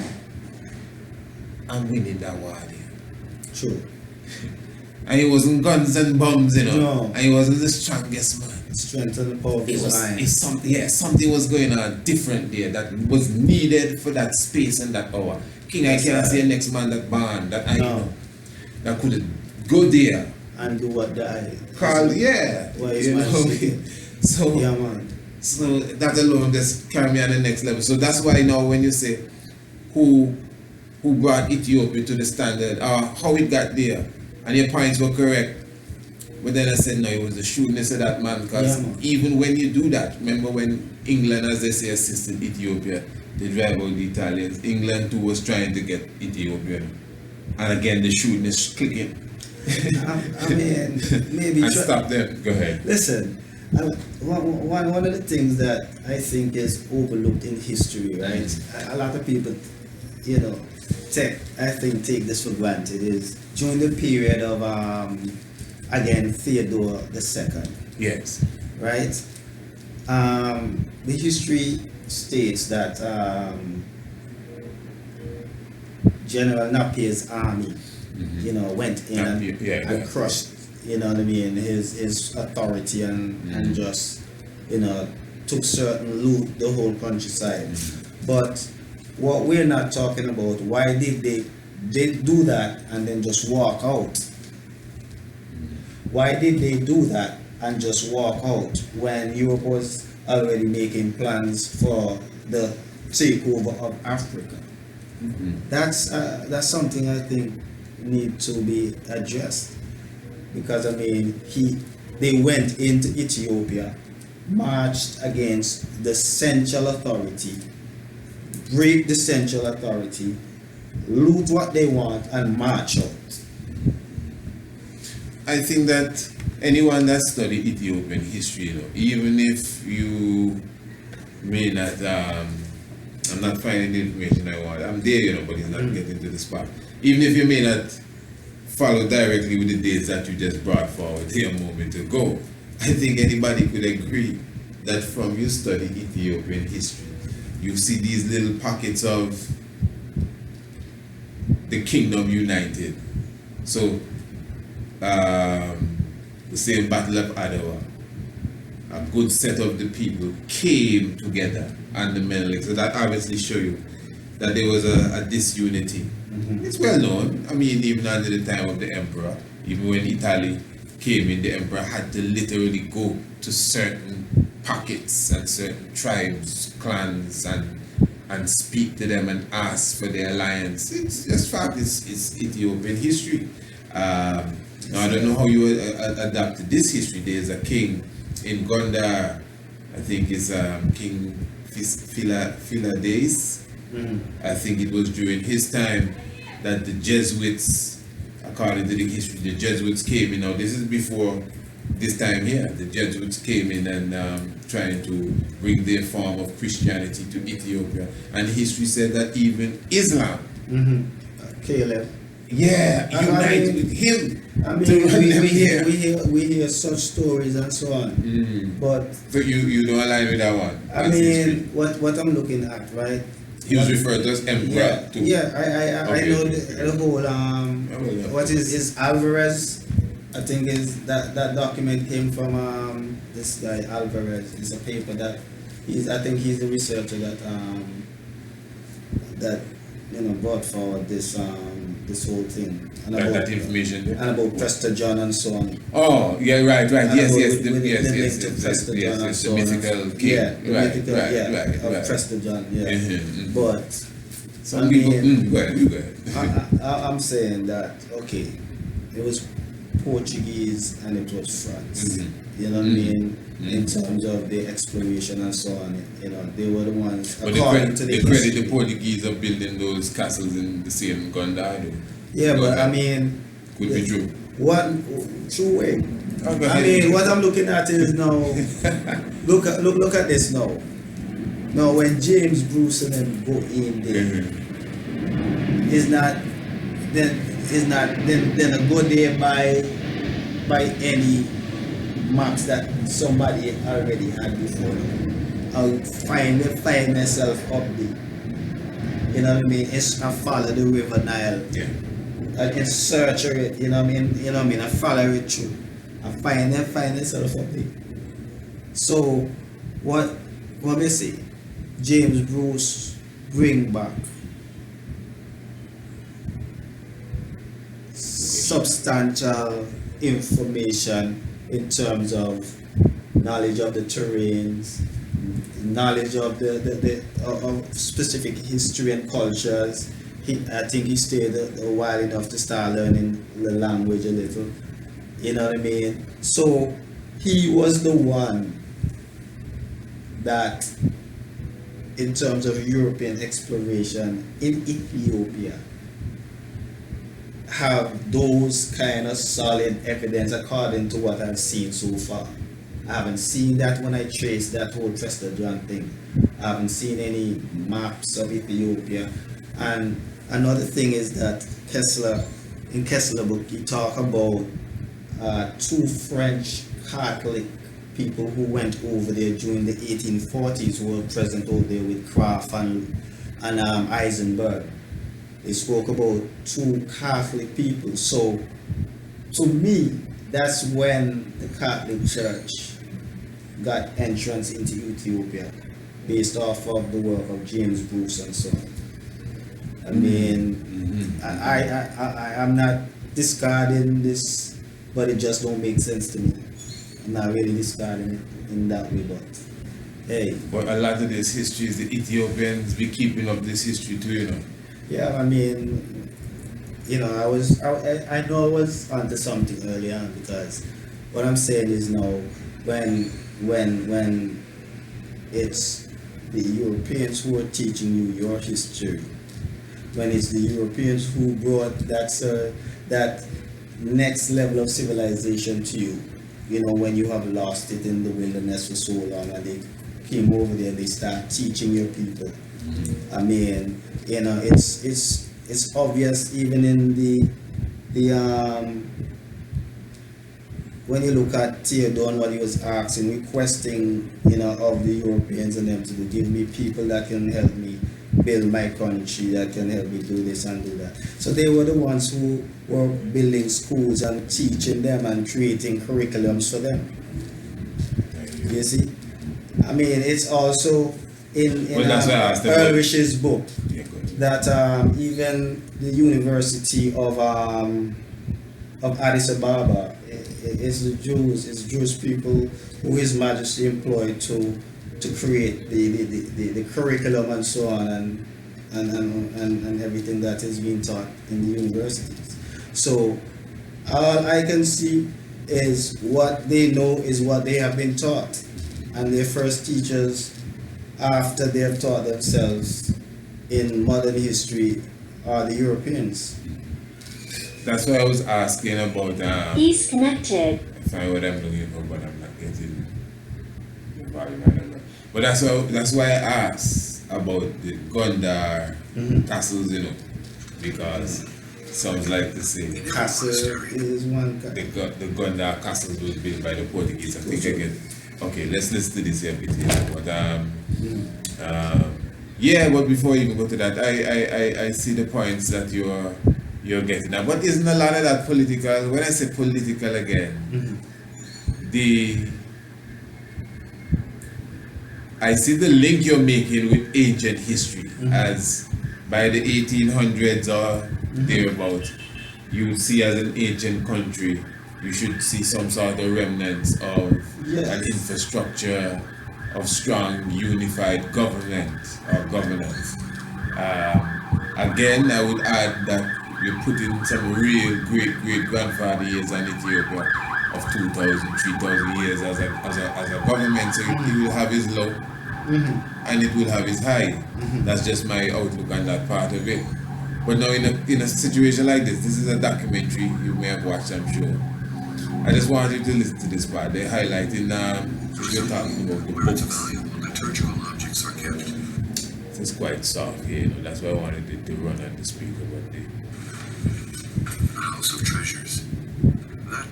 and winning that war there. True. And it wasn't guns and bombs, you know. No. And he wasn't the strongest man. Strength and the power of his mind. Something was going on different there that was needed for that space and that hour. King, I can't see a next man that born, that I know, that could go there and do what I call, yeah. Well, you know, so yeah, man. So that alone just carry me on the next level. So that's why now when you say who brought Ethiopia to the standard, or how it got there, and your points were correct. But then I said, no, it was the shrewdness of that man, because even when you do that, remember when England, as they say, assisted Ethiopia, they drive out the Italians, England too was trying to get Ethiopia. And again, the shrewdness clicking. I mean, maybe... and stop them. Go ahead. Listen, one of the things that I think is overlooked in history, right? A lot of people, you know, take this for granted, is during the period of again Theodore II. Yes. Right. The history states that General Napier's army, you know, went in and crushed, you know what I mean, his authority and just, you know, took certain loot the whole countryside. But what we're not talking about, why did they do that and then just walk out? Why did they do that and just walk out when Europe was already making plans for the takeover of Africa? That's something I think need to be addressed, because I mean they went into Ethiopia, marched against the central authority, break the central authority, loot what they want, and march out. I think that anyone that studied Ethiopian history, you know, even if you may not, I'm not finding the information I want, I'm there, you know, but it's not getting to the spot. Even if you may not follow directly with the dates that you just brought forward here a moment ago, I think anybody could agree that from you study Ethiopian history, you see these little pockets of the kingdom united. So, the same Battle of Adwa, a good set of the people came together under Menelik. So that obviously show you that there was a disunity. It's well known. I mean, even under the time of the emperor, Even when Italy came in, the emperor had to literally go to certain pockets and certain tribes, clans, and speak to them and ask for their alliance. It's just fact. It's Ethiopian history. Now I don't know how you adapted this history. There's a king in Gondar. I think it's King Philadelphus. I think it was during his time that the Jesuits, according to the history, the Jesuits came in. Now this is before this time here. The Jesuits came in and trying to bring their form of Christianity to Ethiopia. And history said that even Islam, Caleb. yeah, united with him. I mean, we hear such stories and so on. But So you don't align with that one. I That's history. mean, what I'm looking at, right? He was referred to as emperor too. I Okay. know the whole what is Alvarez? I think is that document came from this guy Alvarez. It's a paper that I think he's the researcher that brought forward this whole thing and That information. and about Prester John and so on. Oh, yeah, right. And Yes, about yes, with the link to Prester John and the so on. mythical king. Yeah, the Right, mythical, of Prester John, yeah. Mhm. But Some I people, mean, go ahead, you go ahead. I'm saying that okay, it was Portuguese and it was France. You know what I mean? In terms of the exploration and so on, they were the ones But according to the they credit history. the Portuguese of building those castles in the same Gondar. Yeah, Go but ahead. I mean, Could be true. one true way. Oh, go I ahead. mean, what I'm looking at is now. look at this now. Now, when James Bruce and them go in there, is not then a go there by any maps that somebody already had before. I'll find myself up there. You know what I mean? I follow the River Nile. Yeah. I can search it. You know what I mean? I follow it through. I find myself up there. So what me say? James Bruce bring back substantial information in terms of knowledge of the terrains, knowledge of the of specific history and cultures. I think he stayed a while enough to start learning the language a little. You know what I mean? So he was the one that, in terms of European exploration in Ethiopia, have those kind of solid evidence according to what I've seen so far. I haven't seen that when I traced that whole Prester John thing. I haven't seen any maps of Ethiopia. And another thing is that in Kessler book, he talk about two French Catholic people who went over there during the 1840s who were present over there with Kraft and Eisenberg. They spoke about two Catholic people. So, to me, that's when the Catholic Church got entrance into Ethiopia, based off of the work of James Bruce and so on. I mean, I'm not discarding this, but it just don't make sense to me. I'm not really discarding it in that way, but hey. But a lot of this history is the Ethiopians be keeping up this history too, Yeah, I mean, I know I was onto something early on, because what I'm saying is now, when it's the Europeans who are teaching you your history, when it's the Europeans who brought that next level of civilization to you, when you have lost it in the wilderness for so long, and they came over there and they start teaching your people. I mean, it's obvious even in the when you look at Theodon, what he was asking, requesting, of the Europeans and them to do, give me people that can help me build my country, that can help me do this and do that. So they were the ones who were building schools and teaching them and creating curriculums for them. You see? I mean, it's also in Ulrich's book that even the University of of Addis Ababa. It's the Jews, it's Jewish people who His Majesty employed to create the curriculum and so on and everything that is being taught in the universities. So all I can see is what they know is what they have been taught, and their first teachers after they have taught themselves in modern history are the Europeans. That's why I was asking about He's connected. find what I'm looking for, but I'm not getting the volume. I don't know. But that's why I asked about the Gondar castles, you know, because sounds like to say Castle is one. the Gondar castles was built by the Portuguese. I think I get. Okay, let's listen to this here a bit here. But yeah, but before you even go to that, I see the points that you're getting at. But isn't a lot of that political? When I say political again, I see the link you're making with ancient history as by the 1800s or thereabout, you see as an ancient country, you should see some sort of remnants of an infrastructure of strong unified government or governance. Again, I would add that you put in some real great grandfather years on Ethiopia of 2,000, 3,000 years as a government, so it will have its low and it will have its high. That's just my outlook on that part of it. But now in a situation like this is a documentary you may have watched, I'm sure. I just want you to listen to this part. They're highlighting you're talking about the books. Liturgical objects are kept. It's quite soft here, you know, that's why I wanted it to run on the speaker one day. A house of treasures. That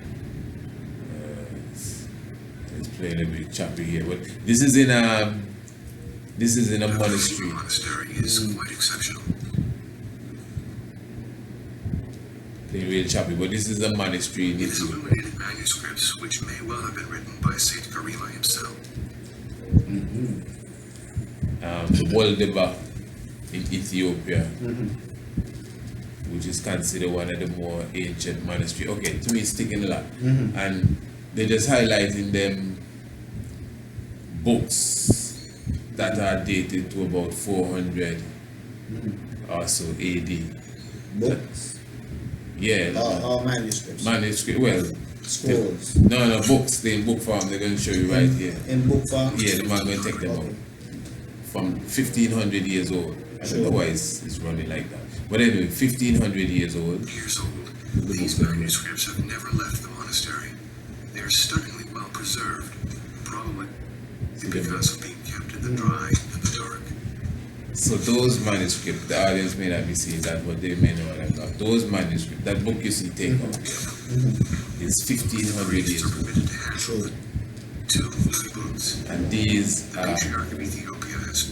It's playing a bit choppy here, but this is in a monastery. monastery is quite exceptional. Playing real choppy, but this is a monastery in It's Ethiopia. illuminated manuscripts which may well have been written by Saint Karima himself. The Lalibela in Ethiopia, which is considered one of the more ancient monastery. Okay, to me it's sticking a lot. And they're just highlighting them books that are dated to about 400 or so AD. Books Yeah. or manuscripts. Manuscript, well, Scrolls. no, books, they're in book form, they're going to show you right here. In book form? Yeah, the man going to take them out. From 1500 years old. I don't know why it's running like that. But anyway, 1500 years old. These manuscripts have never left the monastery. They are stunningly well preserved, probably because of being kept in the dry and the dark. So those manuscripts, the audience may not be seeing that, but they may know what I'm talking about. Those manuscripts, that book you see take out, is 1500 years old. Permitted to handle two holy books. And these The patriarch of Ethiopia has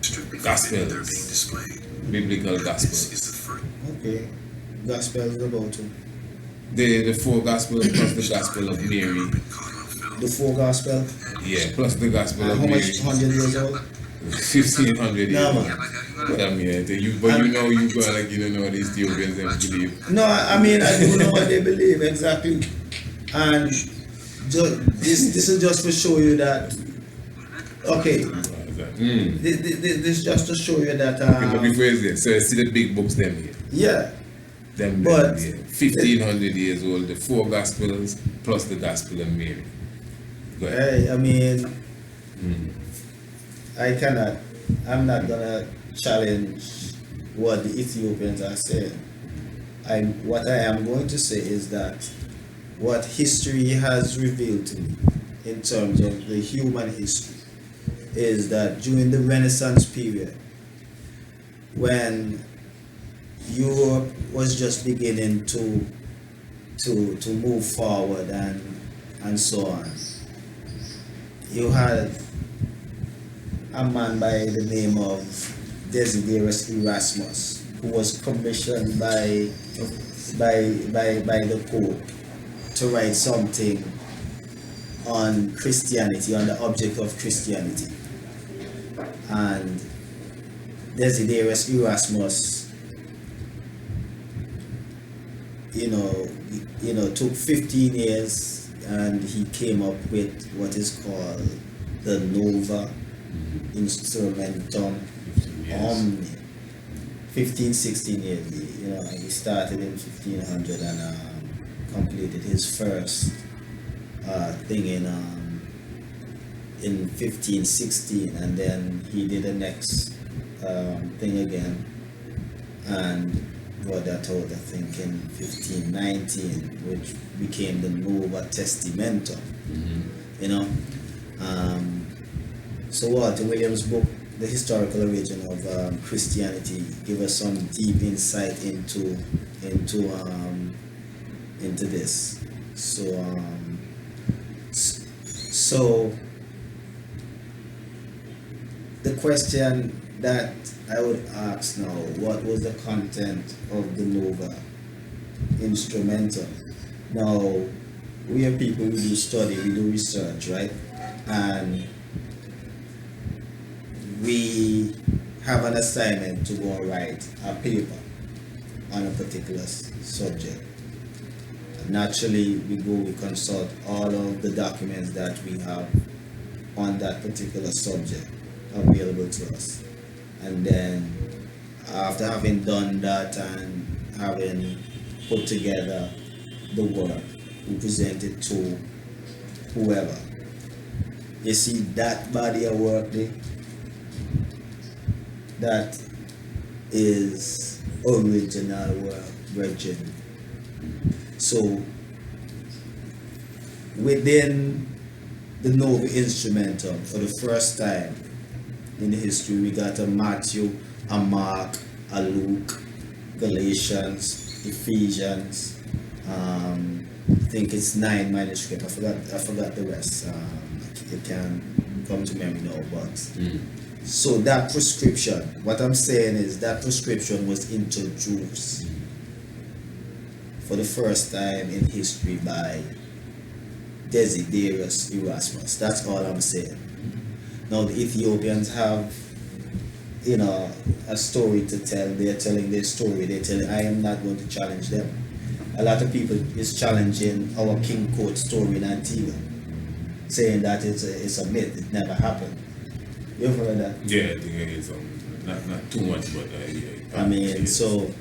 strictly Gospels. forbidden their being displayed. biblical This gospels. is the first. Okay. Gospels about to. The four gospels plus the gospel of Mary. The four gospel. Yeah, plus the gospel of How Mary. much? 100 years old? 1500 years No, old. man. But I mean, you know you go like you don't know what the Ethiopians them believe. No, I mean I do know what they believe exactly, and this is just to show you that. Okay, this just to show you that. But before it's there, so you see the big books them here. Yeah, Them But- here. 1500 years old, the four gospels plus the gospel of Mary. Go ahead. I mean, I'm not gonna challenge what the Ethiopians are saying. What I am going to say is that what history has revealed to me in terms of the human history is that during the Renaissance period, when Europe was just beginning to move forward and so on, you had a man by the name of Desiderius Erasmus, who was commissioned by the Pope to write something on Christianity, on the object of Christianity. And Desiderius Erasmus took 15 years, and he came up with what is called the Nova Instrumentum Omni. 15, 16 years. He started in 1500 and completed his first thing in 1516, and then he did the next thing again, and got that out, I think, in 1519, which became the Nova Testamentum. So Walter Williams' book, The Historical Origin of Christianity, give us some deep insight into this. So the question that I would ask now, what was the content of the Nova Instrumentum? Now, we are people who do study, we do research, right? And we have an assignment to go and write a paper on a particular subject. Naturally, we consult all of the documents that we have on that particular subject available to us. And then, after having done that and having put together the work, we present it to whoever. You see that body of work there? That is original work, brethren. So, within the Nova Instrumentum, for the first time in history, we got a Matthew, a Mark, a Luke, Galatians, Ephesians. I think it's 9 manuscripts. I forgot the rest. It can come to memory now, but so that prescription. What I'm saying is that prescription was introduced for the first time in history by Desiderius Erasmus. That's all I'm saying. Now the Ethiopians have, a story to tell. They're telling their story. I am not going to challenge them. A lot of people is challenging our King Court story in Antigua, saying that it's a myth. It never happened. You've heard that? Yeah, I think it's not too much, but yeah. I mean, so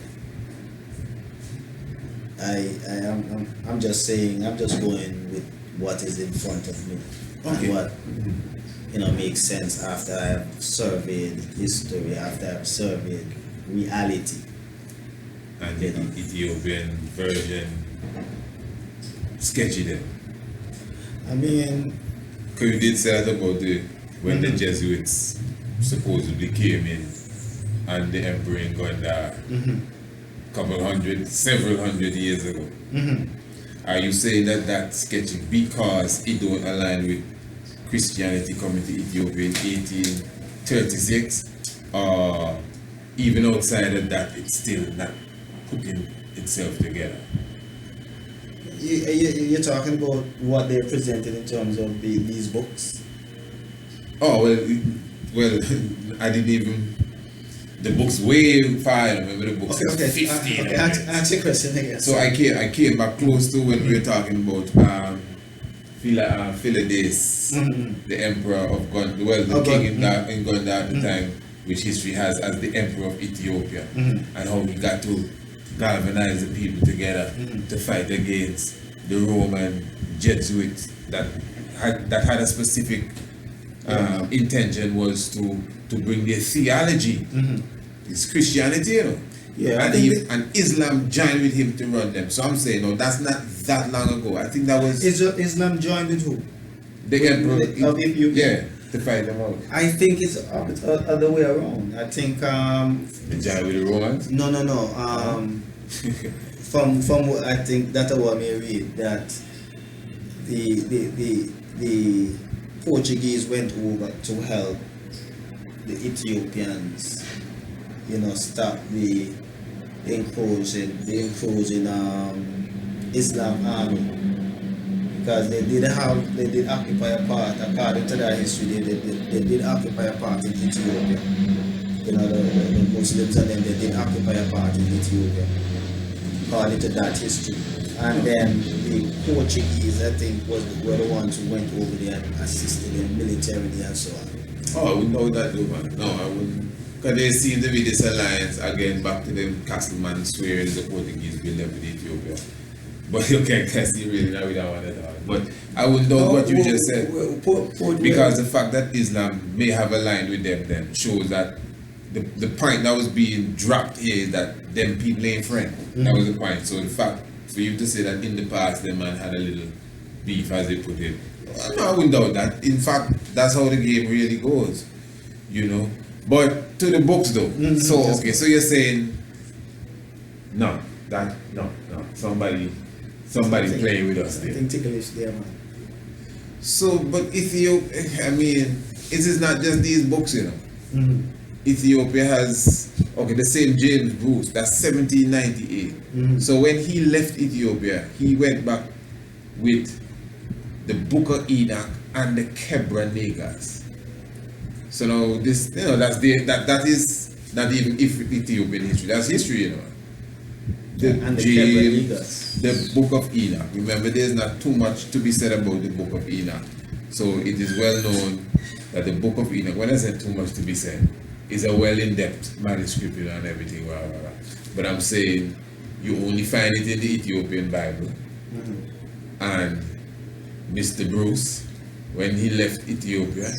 I'm just saying, I'm just going with what is in front of me, Okay. and what makes sense after I've surveyed history, after I've surveyed reality. And the Ethiopian version sketchy then. I mean, Because you did say that about when the Jesuits supposedly came in and the emperor in Gondar several hundred years ago. Are you saying that that's sketchy because it don't align with Christianity coming to Ethiopia in 1836? Or even outside of that, it's still not putting itself together? you're talking about what they're presented in terms of these books? Oh, well, I didn't even. The book's way far. I remember the book's 15. Ask your question again. So I came back close to when we were talking about Philodes, the emperor of Gondar, the king in Gondar at the time, which history has as the emperor of Ethiopia, and how he got to galvanize the people together to fight against the Roman Jesuits that had a specific intention was to bring their theology. It's Christianity, Yeah, and Islam joined with him to run them. So I'm saying, no, that's not that long ago. I think that was Islam joined with who? the emperor Of Ethiopia? Yeah, to fight them out. I think it's other way around. I think They joined with the Romans. no. From what I think that what may read that the Portuguese went over to help the Ethiopians, stop the incursion Islam army, because they did occupy a part. According to their history, they did occupy a part in Ethiopia. The Muslims and them, they did occupy a part in Ethiopia. according to that history. And then the Portuguese, I think, were the ones who went over there and assisted them militarily and so on. Oh, I wouldn't know that though, man. No, I wouldn't. Because they seem to be this alliance again back to them Castleman swearing the Portuguese built up with Ethiopia. But you can't see really now with that one at all. But I wouldn't know what you just said. Because the fact that Islam may have aligned with them then shows that the point that was being dropped here is that them people ain't friends. That was the point. So the fact for you to say that in the past the man had a little beef as they put it, no, I wouldn't doubt that. In fact, that's how the game really goes, you know. But to the books though, so okay, so you're saying no, somebody playing with us I there. think ticklish there, man. So, but Ethiopia, I mean, it is not just these books, you know. Ethiopia has, okay, the same James Bruce, that's 1798. So when he left Ethiopia, he went back with the Book of Enoch and the Kebra Nagast. So now this, you know, that is not even Ethiopian history, that's history, you know. And the Kebra Nagast. The Book of Enoch. Remember, there's not too much to be said about the Book of Enoch. So it is well known that the Book of Enoch, when I say too much to be said, is a well in-depth manuscript, you know, and everything. Blah, blah, blah. But I'm saying you only find it in the Ethiopian Bible. And Mr. Bruce, when he left Ethiopia,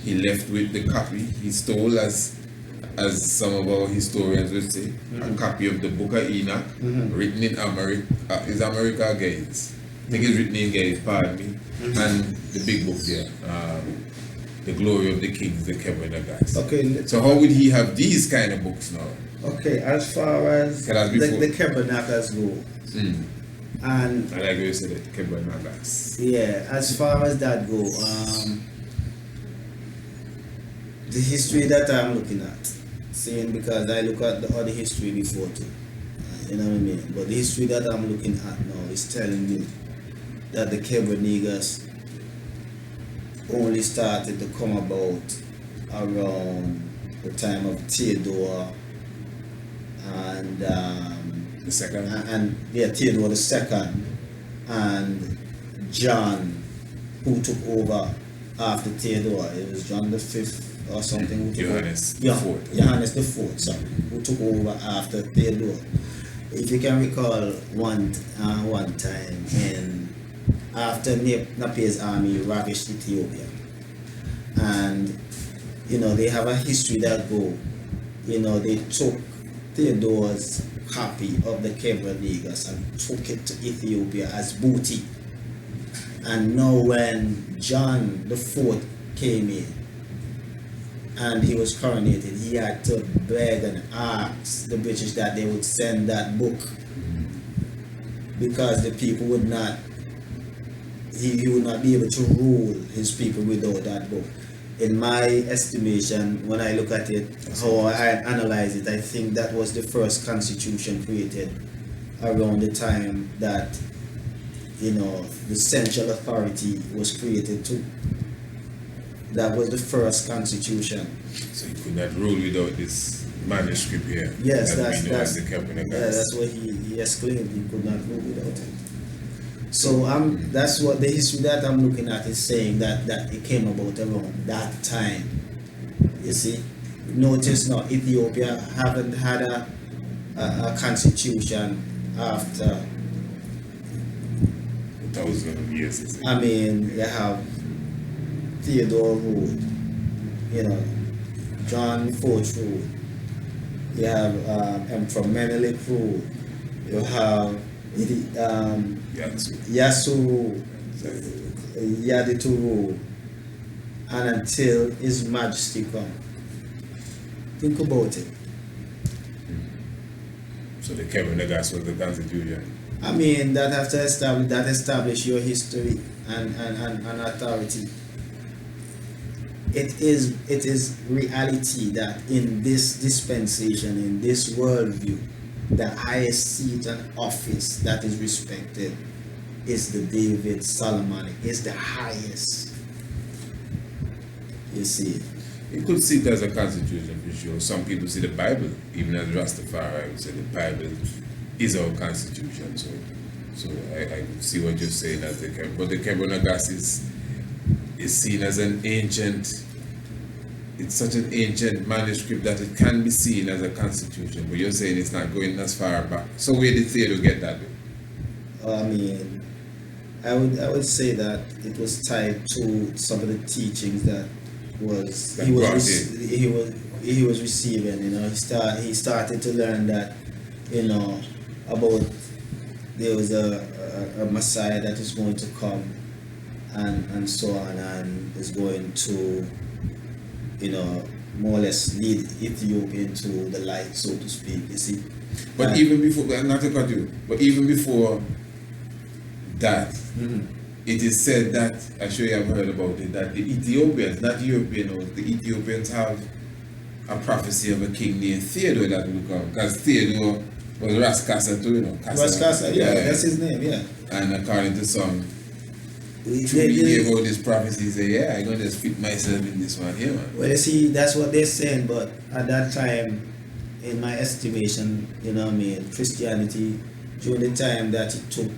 he left with the copy he stole, as some of our historians would say, a copy of the Book of Enoch, written in America, is America or Gaines? I think it's written in Gaines, pardon me, and the big book there, The Glory of the Kings, the Kebra Nagast. Okay. So how would he have these kind of books now? Okay, as far as the Kebra Nagast go, and I like how you said it, Kebra Nagast. yeah, as far as that go, the history that I'm looking at, saying because I look at the other history before too, you know what I mean. But the history that I'm looking at now is telling me that the Kebra Nagast only started to come about around the time of Theodore and The second? Theodore the second and John, who took over after Theodore. It was John the fifth or something. Who took Johannes over. the fourth. Johannes the fourth, sorry, who took over after Theodore. If you can recall one time after Napier's army ravished Ethiopia, and you know they have a history that go, you know, they took Theodore's copy of the Kebra Nagast and took it to Ethiopia as booty. And now when John the Fourth came in and he was coronated, he had to beg and ask the British that they would send that book, because the people would not, he would not be able to rule his people without that book. In my estimation, when I look at it, how I analyze it, I think that was the first constitution created around the time that, you know, the central authority was created too. That was the first constitution. So he could not rule without this manuscript here. Yes, that's that's what what he exclaimed. He could not rule without it. So that's what the history that I'm looking at is saying, that it came about around that time. You see, notice now Ethiopia haven't had a constitution after 1,000 of years. I mean, you have Theodore ruled, you know, John IV ruled, you have Emperor Menelik ruled, you have Yasu ruled, Yaditu ruled, and until His Majesty come. Think about it. So the Kebra Nagast was the constitution. I mean, that have to establish your history and authority. It is reality that in this dispensation, in this worldview, the highest seat and office that is respected is the David Solomonic, is the highest. You see. You could see it as a constitution for sure. Some people see the Bible, even as Rastafari would say the Bible is our constitution. So I see what you're saying as but the Kebra Nagast is seen as an ancient. It's such an ancient manuscript that it can be seen as a constitution. But you're saying it's not going as far back. So where did Theodore get that? I mean, I would say that it was tied to some of the teachings that he was receiving. You know, he started to learn that, you know, about there was a Messiah that is going to come, and so on, and is going to, you know, more or less lead Ethiopia into the light, so to speak. You see. But even before, not to cut you, but even before that, it is said that, I'm sure you have heard about it, that the Ethiopians, not Europeans, the Ethiopians have a prophecy of a king named Theodore that will come. Because Theodore was Ras Kwam-I too, you know. Ras Kwam-I, yeah, that's his name, yeah. And according to some, he gave out this prophecy, he said, yeah, I'm going to just fit myself in this one here, man. Well, you see, that's what they're saying, but at that time, in my estimation, you know what I mean, Christianity, during the time that it took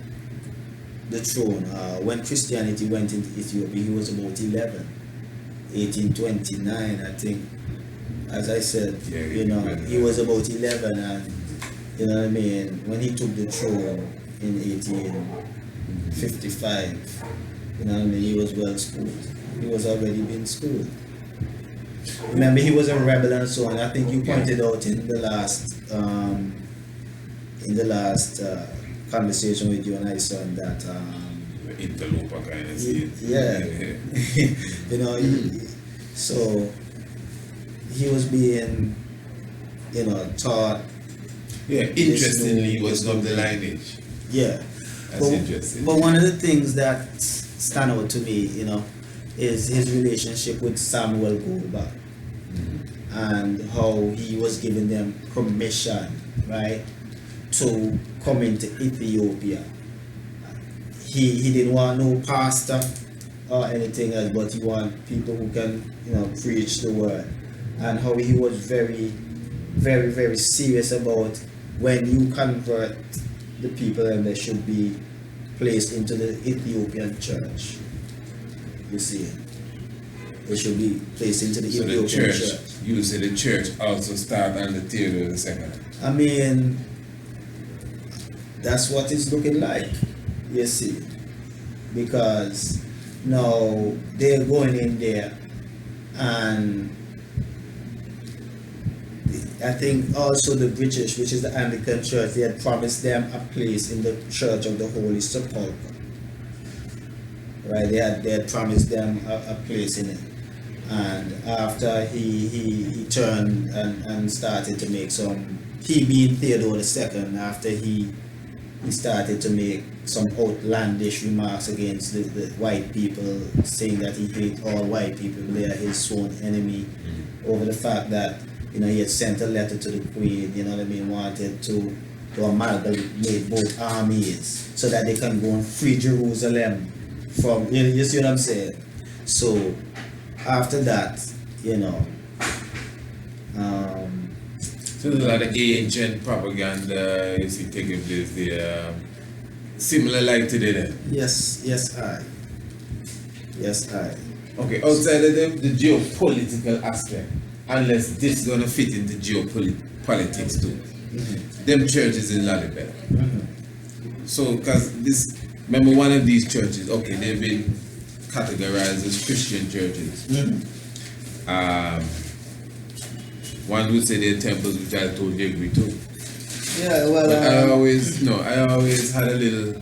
the throne, when Christianity went into Ethiopia, he was about 11, 1829, I think. As I said, yeah, you know, he was about 11, and you know what I mean, when he took the throne in 1855, you know what I mean, he was well schooled. He was already been schooled. Remember, he was a rebel and so on. I think you pointed out in the last conversation with you and I, son, that interloper kind of thing. Yeah. You know, so he was being, you know, taught. Yeah, interestingly, he was of the lineage. Yeah. That's interesting. But one of the things that stand out to me, you know, is his relationship with Samuel Goldberg, and how he was giving them permission, right, to come into Ethiopia. He didn't want no pastor or anything else, but he wanted people who can, you know, preach the word. And how he was very, very, very serious about when you convert the people, and they should be placed into the Ethiopian church. You see, they should be placed into the Ethiopian church. You say the church also start under Theodore II. I mean, that's what it's looking like, you see, because now they're going in there, and I think also the British, which is the Anglican Church, they had promised them a place in the Church of the Holy Sepulchre. Right, they had promised them a place in it. And after he turned and started to make some, he being Theodore II, after he started to make some outlandish remarks against the white people, saying that he hates all white people, they are his sworn enemy, over the fact that, you know, he had sent a letter to the Queen, you know what I mean, wanted to amalgamate both armies so that they can go and free Jerusalem from, you see what I'm saying? So after that, you know, so there's a lot of ancient propaganda you see taking place there, similar like today then? Yes, I. Okay, outside of the geopolitical aspect, unless this is going to fit into geopolitics too, them churches in Lalibela. So, because this, remember one of these churches, okay, they've been categorized as Christian churches. One would say they're temples, which I totally agree to. Yeah, well, but I always had a little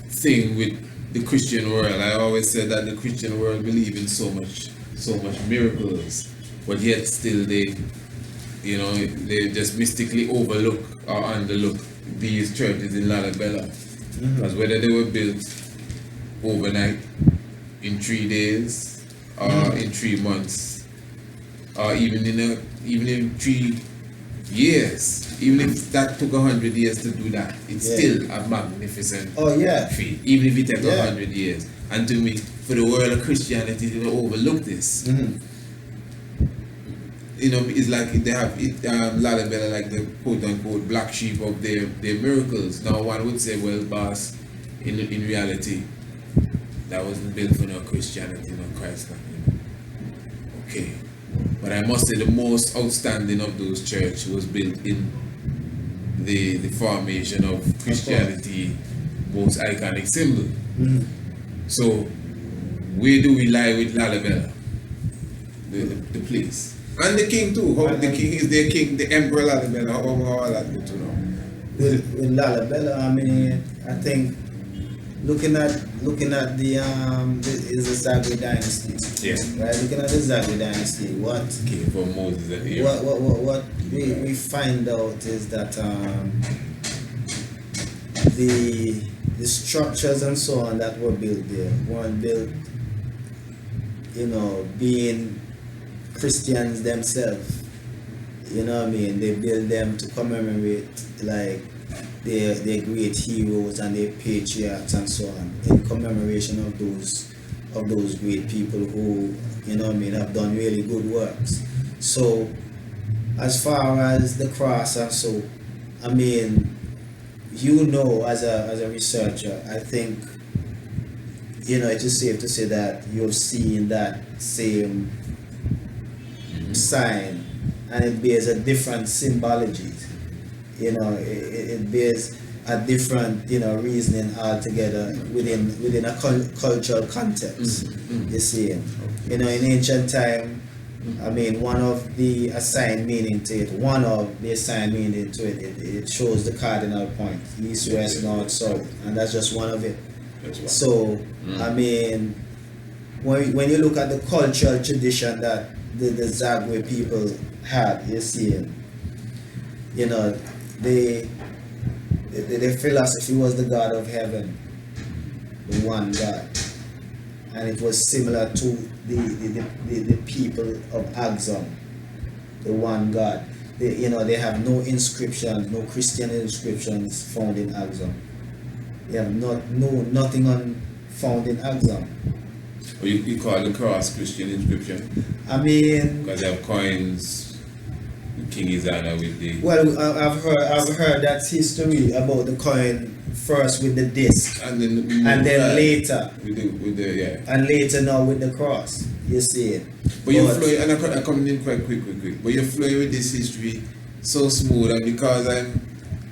thing with the Christian world. I always said that the Christian world believe in so much miracles, but yet still they just mystically overlook or underlook these churches in Lalibela. Because whether they were built overnight, in 3 days, or in 3 months, or even in 3 years, even if that took 100 years to do that, it's still a magnificent feat, even if it took 100 years. And to me, for the world of Christianity to overlook this, you know, it's like they have it, Lalibela like the quote unquote black sheep of their miracles. Now one would say, well, boss, in reality, that wasn't built for no Christianity, no Christ, you know. Okay. But I must say the most outstanding of those churches was built in the formation of Christianity, most iconic symbol. So where do we lie with Lalibela? The place. And the king too. How the king is their king, the emperor Lalibela, how all that good to know. With Lalibela, I mean, I think looking at the is the Zagwe dynasty. Yeah. Right. Looking at the Zagwe dynasty, what King for Moses and Aaron. what we find out is that the structures and so on that were built there weren't built, you know, being Christians themselves. You know what I mean? They build them to commemorate like their great heroes and their patriarchs and so on, in commemoration of those great people who, you know what I mean, have done really good works. So as far as the cross and so, I mean, you know, as a researcher, I think, you know, it is safe to say that you've seen that same sign, and it bears a different symbology. You know, it bears a different, you know, reasoning altogether within a cultural context. You see, you know, in ancient time, I mean, one of the assigned meaning to it, it shows the cardinal point: east, west, north, south, and that's just one of it. So, I mean, when you look at the cultural tradition that the Zagwe people had, you see, you know, the philosophy was the God of heaven, the one God, and it was similar to the people of Axum, the one God. They have no inscriptions, no Christian inscriptions found in Axum. They have nothing found in Axum. Or you call the cross Christian inscription? I mean, because they have coins. King is honor with the. Well, I've heard that history about the coin first with the disc, and then later with the yeah, and later now with the cross. You see it. But you're flowing, and I come in quite quick. But you're flowing with this history so smooth, and because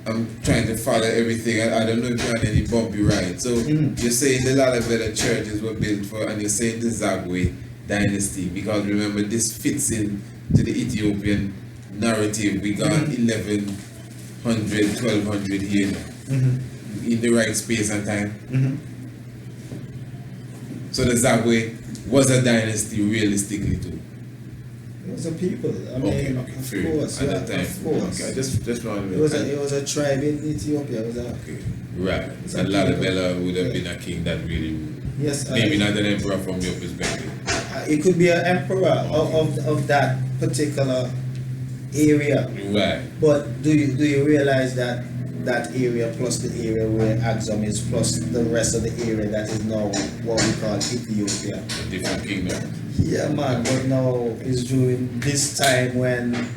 I'm trying to follow everything. I don't know if you had any bumpy rides. So you're saying the Lalibela churches were built for, and you're saying the Zagwe dynasty, because remember this fits in to the Ethiopian narrative. We got 1100, 1200 here in the right space and time. So the Zagwe was a dynasty realistically too. It was a people. I mean, okay, of fair. course, At that time. of course. Okay, just one. It was a tribe in Ethiopia. It was a, okay, right. And Lalibela would have been a king that really. Yes. Maybe not an emperor from your perspective. It could be an emperor of that particular area. Right. But do you realize that area plus the area where Axum is plus the rest of the area that is now what we call Ethiopia? A different kingdom. Yeah, man. But now it's during this time when,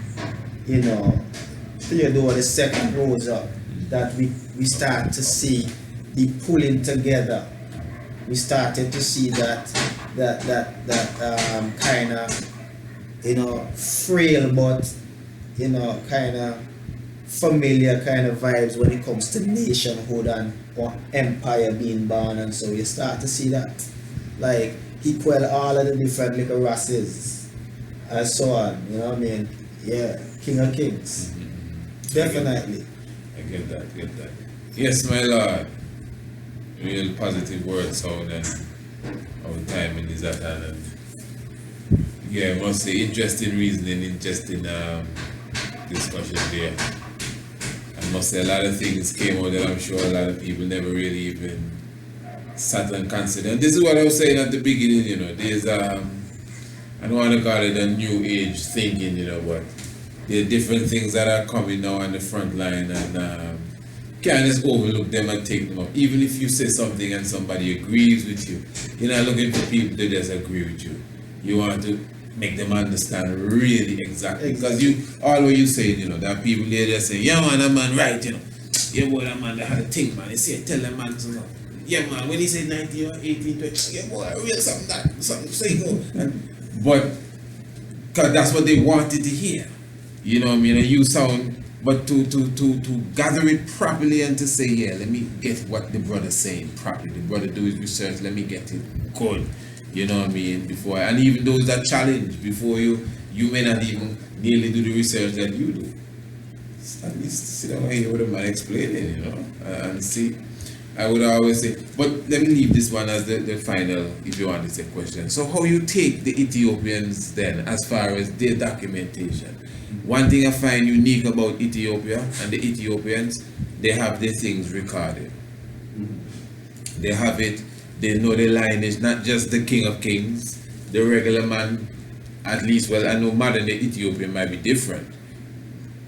you know, Theodore II rose up that we start to see the pulling together. We started to see that kind of, you know, frail but, you know, kind of familiar kind of vibes when it comes to nationhood and or empire being born, and so you start to see that, like, equal all of the different little races and so on. You know what I mean? Yeah, King of Kings. Definitely. I get that. Yes, my lord. Real positive words sound and our timing is at hand. And yeah, I must say interesting reasoning, interesting discussion there. I must say a lot of things came out that I'm sure a lot of people never really even sat and considered. And this is what I was saying at the beginning, you know, there's I don't want to call it a new age thinking, you know, but there are different things that are coming now on the front line, and can't just overlook them and take them up. Even if you say something and somebody agrees with you, you're not looking for people to just agree with you. You want to make them understand really exactly. Because you, all what you say, you know, there are people there that say, yeah man, that man right, you know. Yeah boy, that man that had a thing, man. They say, tell that man something. Yeah man, when he said 19 or 18, 20, yeah boy, real something say go. But because that's what they wanted to hear. You know what I mean? And you sound, but to gather it properly and to say, yeah, let me get what the brother's saying properly. The brother do his research, let me get it good. You know what I mean? Before, and even those that challenge before you may not even nearly do the research that you do. At least sit down and hear what the man explaining, you know, and see. I would always say, but let me leave this one as the final, if you want to say question. So how you take the Ethiopians then, as far as their documentation? One thing I find unique about Ethiopia and the Ethiopians, they have their things recorded. They have it, they know the lineage, not just the king of kings, the regular man, at least, well, I know modern day Ethiopian might be different.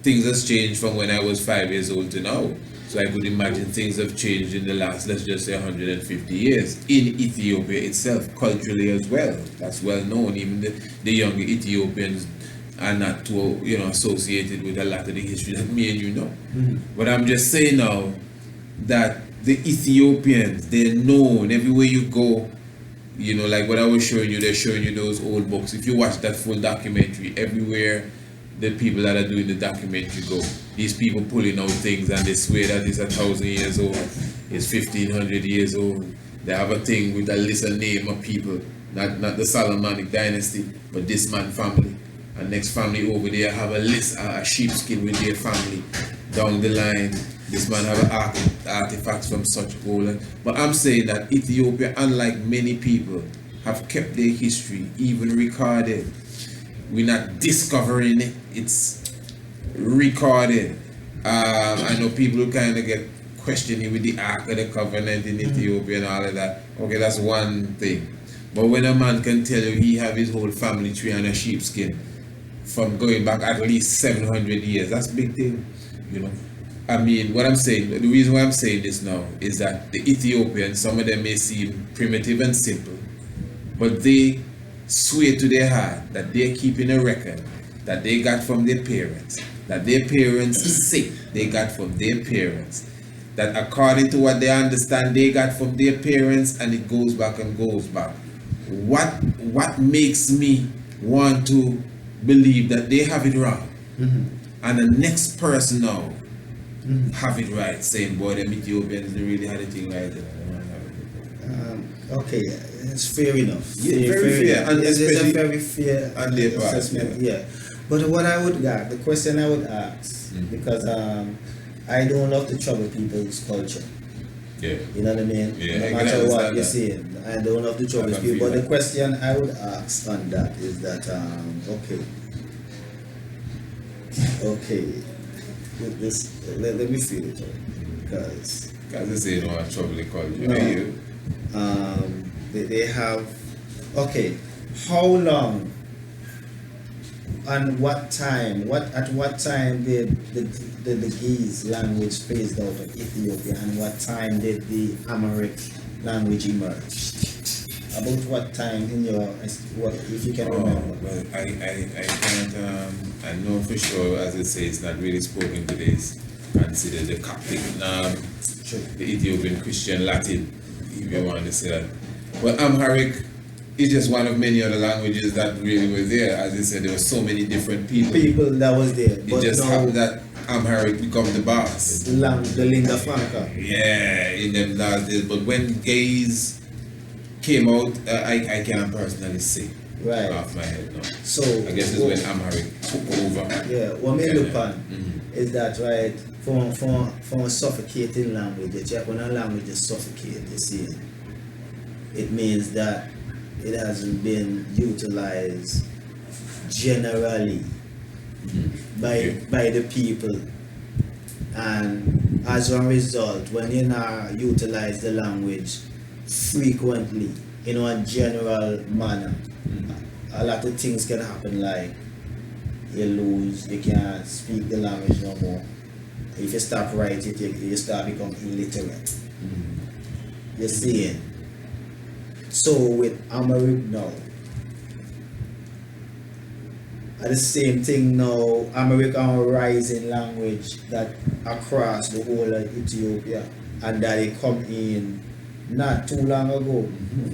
Things has changed from when I was 5 years old to now. So I could imagine things have changed in the last, let's just say 150 years in Ethiopia itself, culturally as well. That's well known. Even the younger Ethiopians are not too, you know, associated with a lot of the history that me and you know. But I'm just saying now that the Ethiopians, they're known everywhere you go. You know, like what I was showing you, they're showing you those old books. If you watch that full documentary, everywhere the people that are doing the documentary go, these people pulling out things and they swear that it's 1,000 years old, it's 1,500 years old. They have a thing with a list of name of people, not the Solomonic dynasty, but this man family. And next family over there have a list, a sheepskin with their family. Down the line, this man have artifacts from such old. But I'm saying that Ethiopia, unlike many people, have kept their history even recorded. We're not discovering it, it's recorded. I know people who kind of get questioning with the Ark of the Covenant in Ethiopia and all of that. Okay, that's one thing. But when a man can tell you he have his whole family tree on a sheepskin from going back at least 700 years, that's a big thing, you know. I mean, what I'm saying, the reason why I'm saying this now is that the Ethiopians, some of them may seem primitive and simple, but they swear to their heart that they're keeping a record that they got from their parents, that their parents say they got from their parents, that according to what they understand they got from their parents, and it goes back and goes back. What makes me want to believe that they have it wrong, and the next person now have it right, saying, boy, them Ethiopians, they really had a thing right there. Okay, it's fair enough. Yeah, very fair. And it's a especially very fair on their part, assessment. Yeah. But what I would ask, the question I would ask, because I don't love to trouble people's culture. Yeah. You know what I mean? Yeah, no I matter what understand you're that. saying, I don't love to trouble people. But the question I would ask on that is that, let me feel it out, because they say no trouble the culture. No. They have, okay, how long and what time, at what time did the Ge'ez language phased out of Ethiopia, and what time did the Amharic language emerge? About what time in your, if you can remember? Well, I can't, I know for sure, as I say, it's not really spoken today. It's considered the Coptic, the Ethiopian Christian Latin, if you want to say that. But Amharic is just one of many other languages that really were there. As I said, there were so many different people that was there. It just happened that Amharic become the boss. The lingua franca. Yeah, in them last days. But when Ge'ez came out, I can't personally say off my head now. So I guess it's when Amharic took over. Yeah, what me look on is that right from a suffocating language, when a language is suffocated, you see, it means that it hasn't been utilized generally by the people, and as a result, when you now utilize the language frequently in a general manner, a lot of things can happen, like you can't speak the language no more. If you stop writing it, you start becoming illiterate. You see it. So with Amharic now, the same thing now, American rising language that across the whole of Ethiopia, and that they come in not too long ago,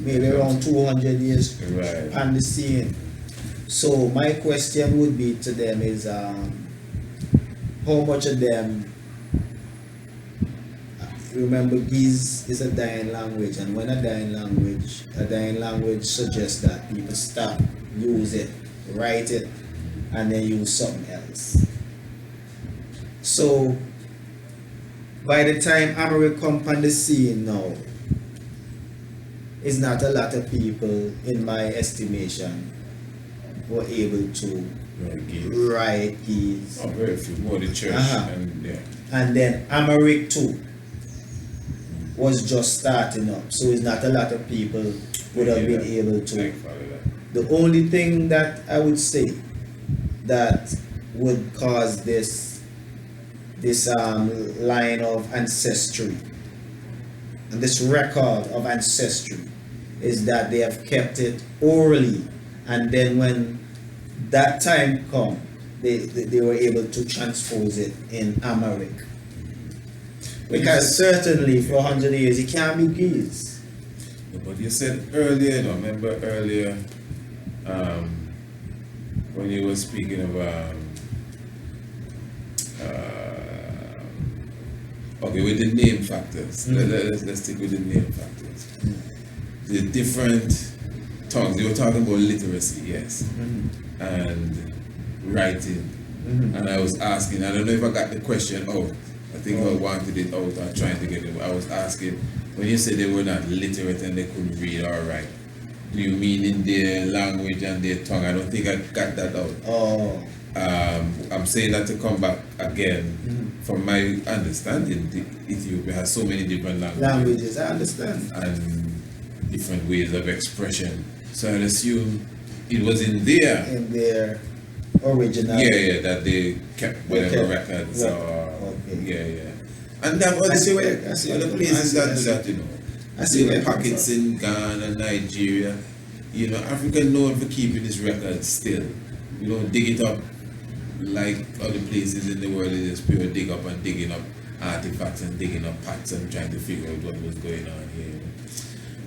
maybe around 200 years Right. on the scene. So my question would be to them is how much of them remember Giz is a dying language, and when a dying language suggests that people stop, use it, write it, and then use something else. So by the time America come on the scene now, it's not a lot of people, in my estimation, were able to Right, Giz. write Giz. Oh, very few. More the church Uh-huh. and yeah. And then Americ too was just starting up, so it's not a lot of people would have been able to. Like, follow that. The only thing that I would say that would cause this line of ancestry and this record of ancestry is that they have kept it orally, and then when that time come, they were able to transpose it in Amharic. Because certainly for 100 years it can't be Giz. But you said earlier, no, remember earlier when you were speaking of okay, with the name factors. Let's stick with the name factors. The different tongues. You were talking about literacy, yes, and writing. And I was asking, I don't know if I got the question out. I think I wanted it out or trying to get it. I was asking, when you said they were not literate and they couldn't read or write, do you mean in their language and their tongue? I don't think I got that out. Oh. I'm saying that to come back again. From my understanding, Ethiopia has so many different Languages, I understand. and different ways of expression. So I'd assume it was in their original. yeah, that they kept whatever records Right. or Okay. and that I see other where- I see other where- places I that see- do that, you know. I see where the it comes pockets from. in Ghana, Nigeria. You know, Africa known for keeping its records still. You don't dig it up like other places in the world. It is pure dig up and digging up artifacts and digging up parts and trying to figure out what was going on here.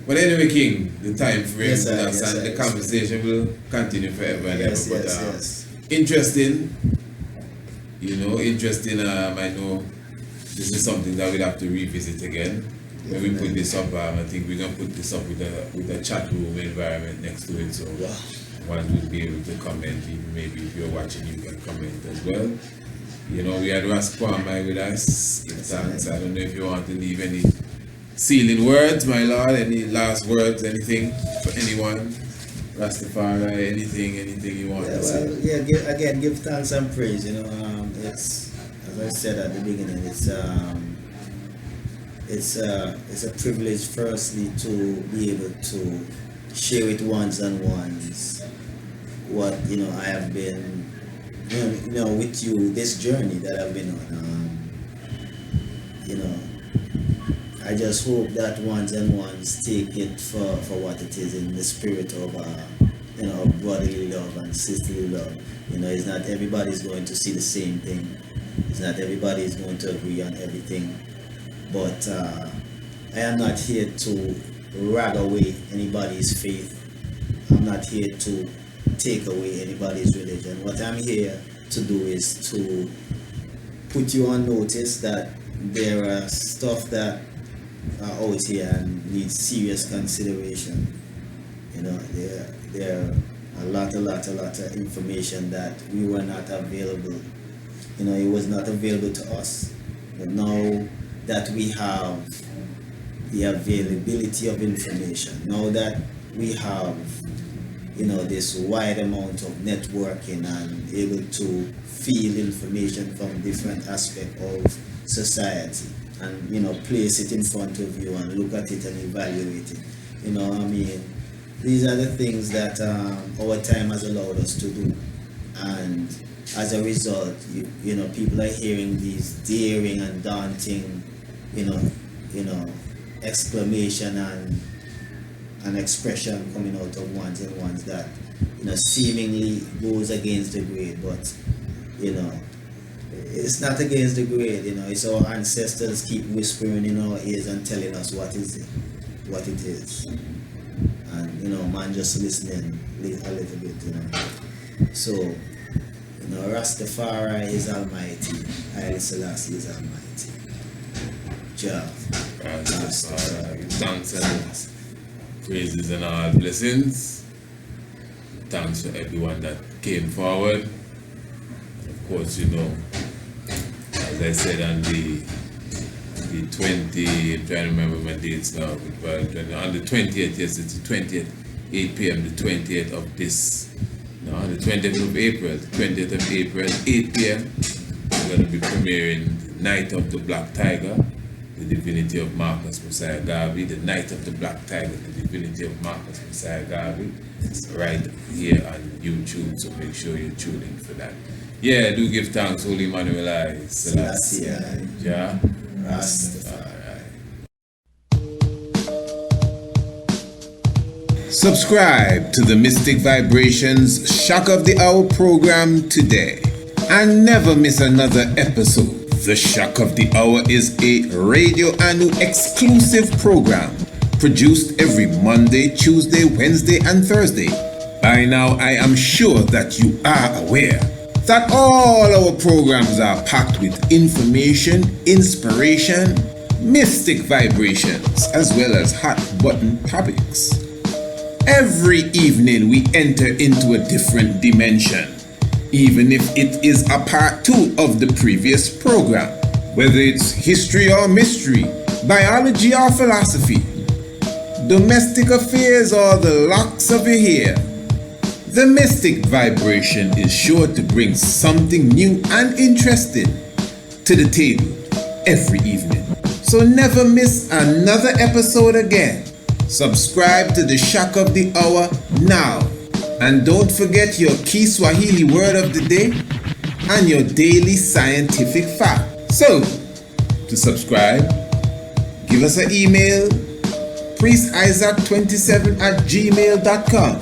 But anyway, King, the time frame Yes, with sir, us yes, and sir, the yes, conversation will continue forever and Yes, ever. But yes. interesting. You know, interesting. I know this is something that we'll have to revisit again. When we put this up, I think we're gonna put this up with a chat room environment next to it, so one will be able to comment. Even maybe if you're watching, you can comment as well. You know, we had Ras Kwam-I with us. I don't know if you want to leave any sealing words, my lord. Any last words? Anything for anyone? Rastafari, anything you want to say? Give thanks and praise. You know, it's, as I said at the beginning, it's a privilege, firstly, to be able to share with ones and ones what I have been, with you, this journey that I've been on. I just hope that ones and ones take it for what it is, in the spirit of of brotherly love and sisterly love. It's not everybody's going to see the same thing. It's not everybody is going to agree on everything. But I am not here to rag away anybody's faith. I'm not here to take away anybody's religion. What I'm here to do is to put you on notice that there are stuff that are out here and needs serious consideration. There are a lot of information that we were not available. It was not available to us. But now that we have the availability of information, now that we have this wide amount of networking and able to feel information from different aspects of society and place it in front of you and look at it and evaluate it. These are the things that our time has allowed us to do, and as a result, people are hearing these daring and daunting exclamation and expression coming out of ones and ones that seemingly goes against the grade, but it's not against the grade. It's our ancestors keep whispering in our ears and telling us what it is, and man just listening a little bit. So Rastafari is almighty, Haile Selassie is almighty. Jah Rastafari. Thanks and praises and all blessings. Thanks for everyone that came forward. Of course, as I said on the 20, I'm trying to remember my dates now, but on the 20th, yes, it's the 20th, 8 p.m., the 20th of this, on the 20th of April, 8 p.m., we're going to be premiering Night of the Black Tiger, the Divinity of Marcus Messiah Garvey, the Night of the Black Tiger, the Divinity of Marcus Messiah Garvey, right here on YouTube, so make sure you tune in for that. Yeah, do give thanks, Holy Emmanuel I, Selassie, Jah Rastafari. Subscribe to the Mystic Vibrations Shock of the Hour program today and never miss another episode. The Shock of the Hour is a Radio Anu exclusive program produced every Monday, Tuesday, Wednesday, and Thursday. By now, I am sure that you are aware that all our programs are packed with information, inspiration, mystic vibrations, as well as hot button topics. Every evening we enter into a different dimension, even if it is a part 2 of the previous program, whether it's history or mystery, biology or philosophy, domestic affairs or the locks of your hair. The mystic vibration is sure to bring something new and interesting to the table every evening. So never miss another episode again. Subscribe to the Shock of the Hour now. And don't forget your key Swahili word of the day and your daily scientific fact. So, to subscribe, give us an email, priestisaac27@gmail.com,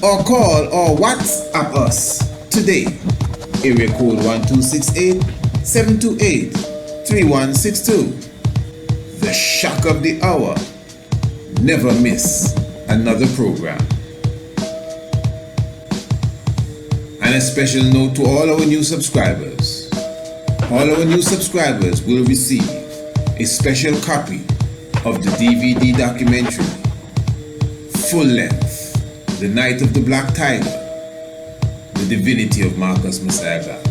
or call or WhatsApp us today. Area code 1268-728-3162. The Shock of the Hour. Never miss another program. And a special note to all our new subscribers. All our new subscribers will receive a special copy of the DVD documentary, full length, The Night of the Black Tiger, the Divinity of Marcus Messiah Garvey.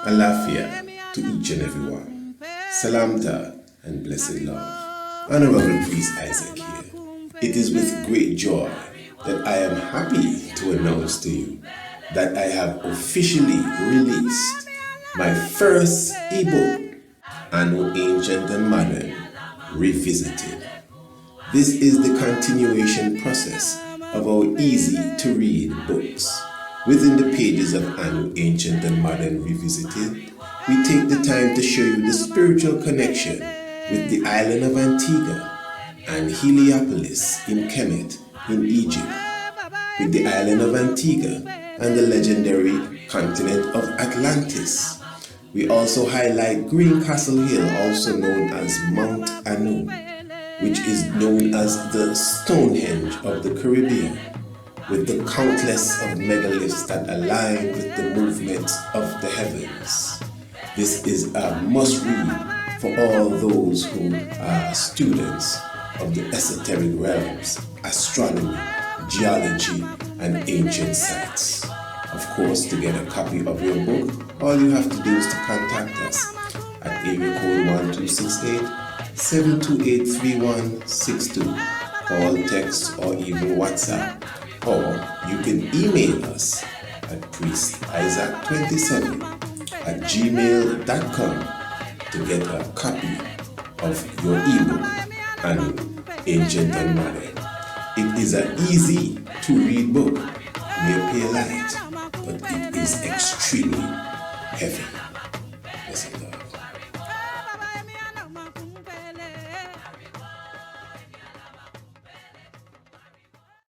Alafia to each and every one. Salamta and blessed love. Honorable Priest Isaac here. It is with great joy that I am happy to announce to you that I have officially released my first ebook, Anu Ancient and Modern Revisited. This is the continuation process of our easy-to-read books. Within the pages of Anu Ancient and Modern Revisited, we take the time to show you the spiritual connection with the island of Antigua and Heliopolis in Kemet in Egypt, with the island of Antigua and the legendary continent of Atlantis. We also highlight Green Castle Hill, also known as Mount Anu, which is known as the Stonehenge of the Caribbean, with the countless of megaliths that align with the movement of the heavens. This is a must-read for all those who are students of the esoteric realms, astronomy, geology, and ancient sites. Of course, to get a copy of your book, all you have to do is to contact us at area code 1268-728-3162. Call, text, or even WhatsApp. Or you can email us at priestisaac27@gmail.com to get a copy of your ebook and Ancient and Modern. It is an easy to read book, may appear light, but it is extremely heavy.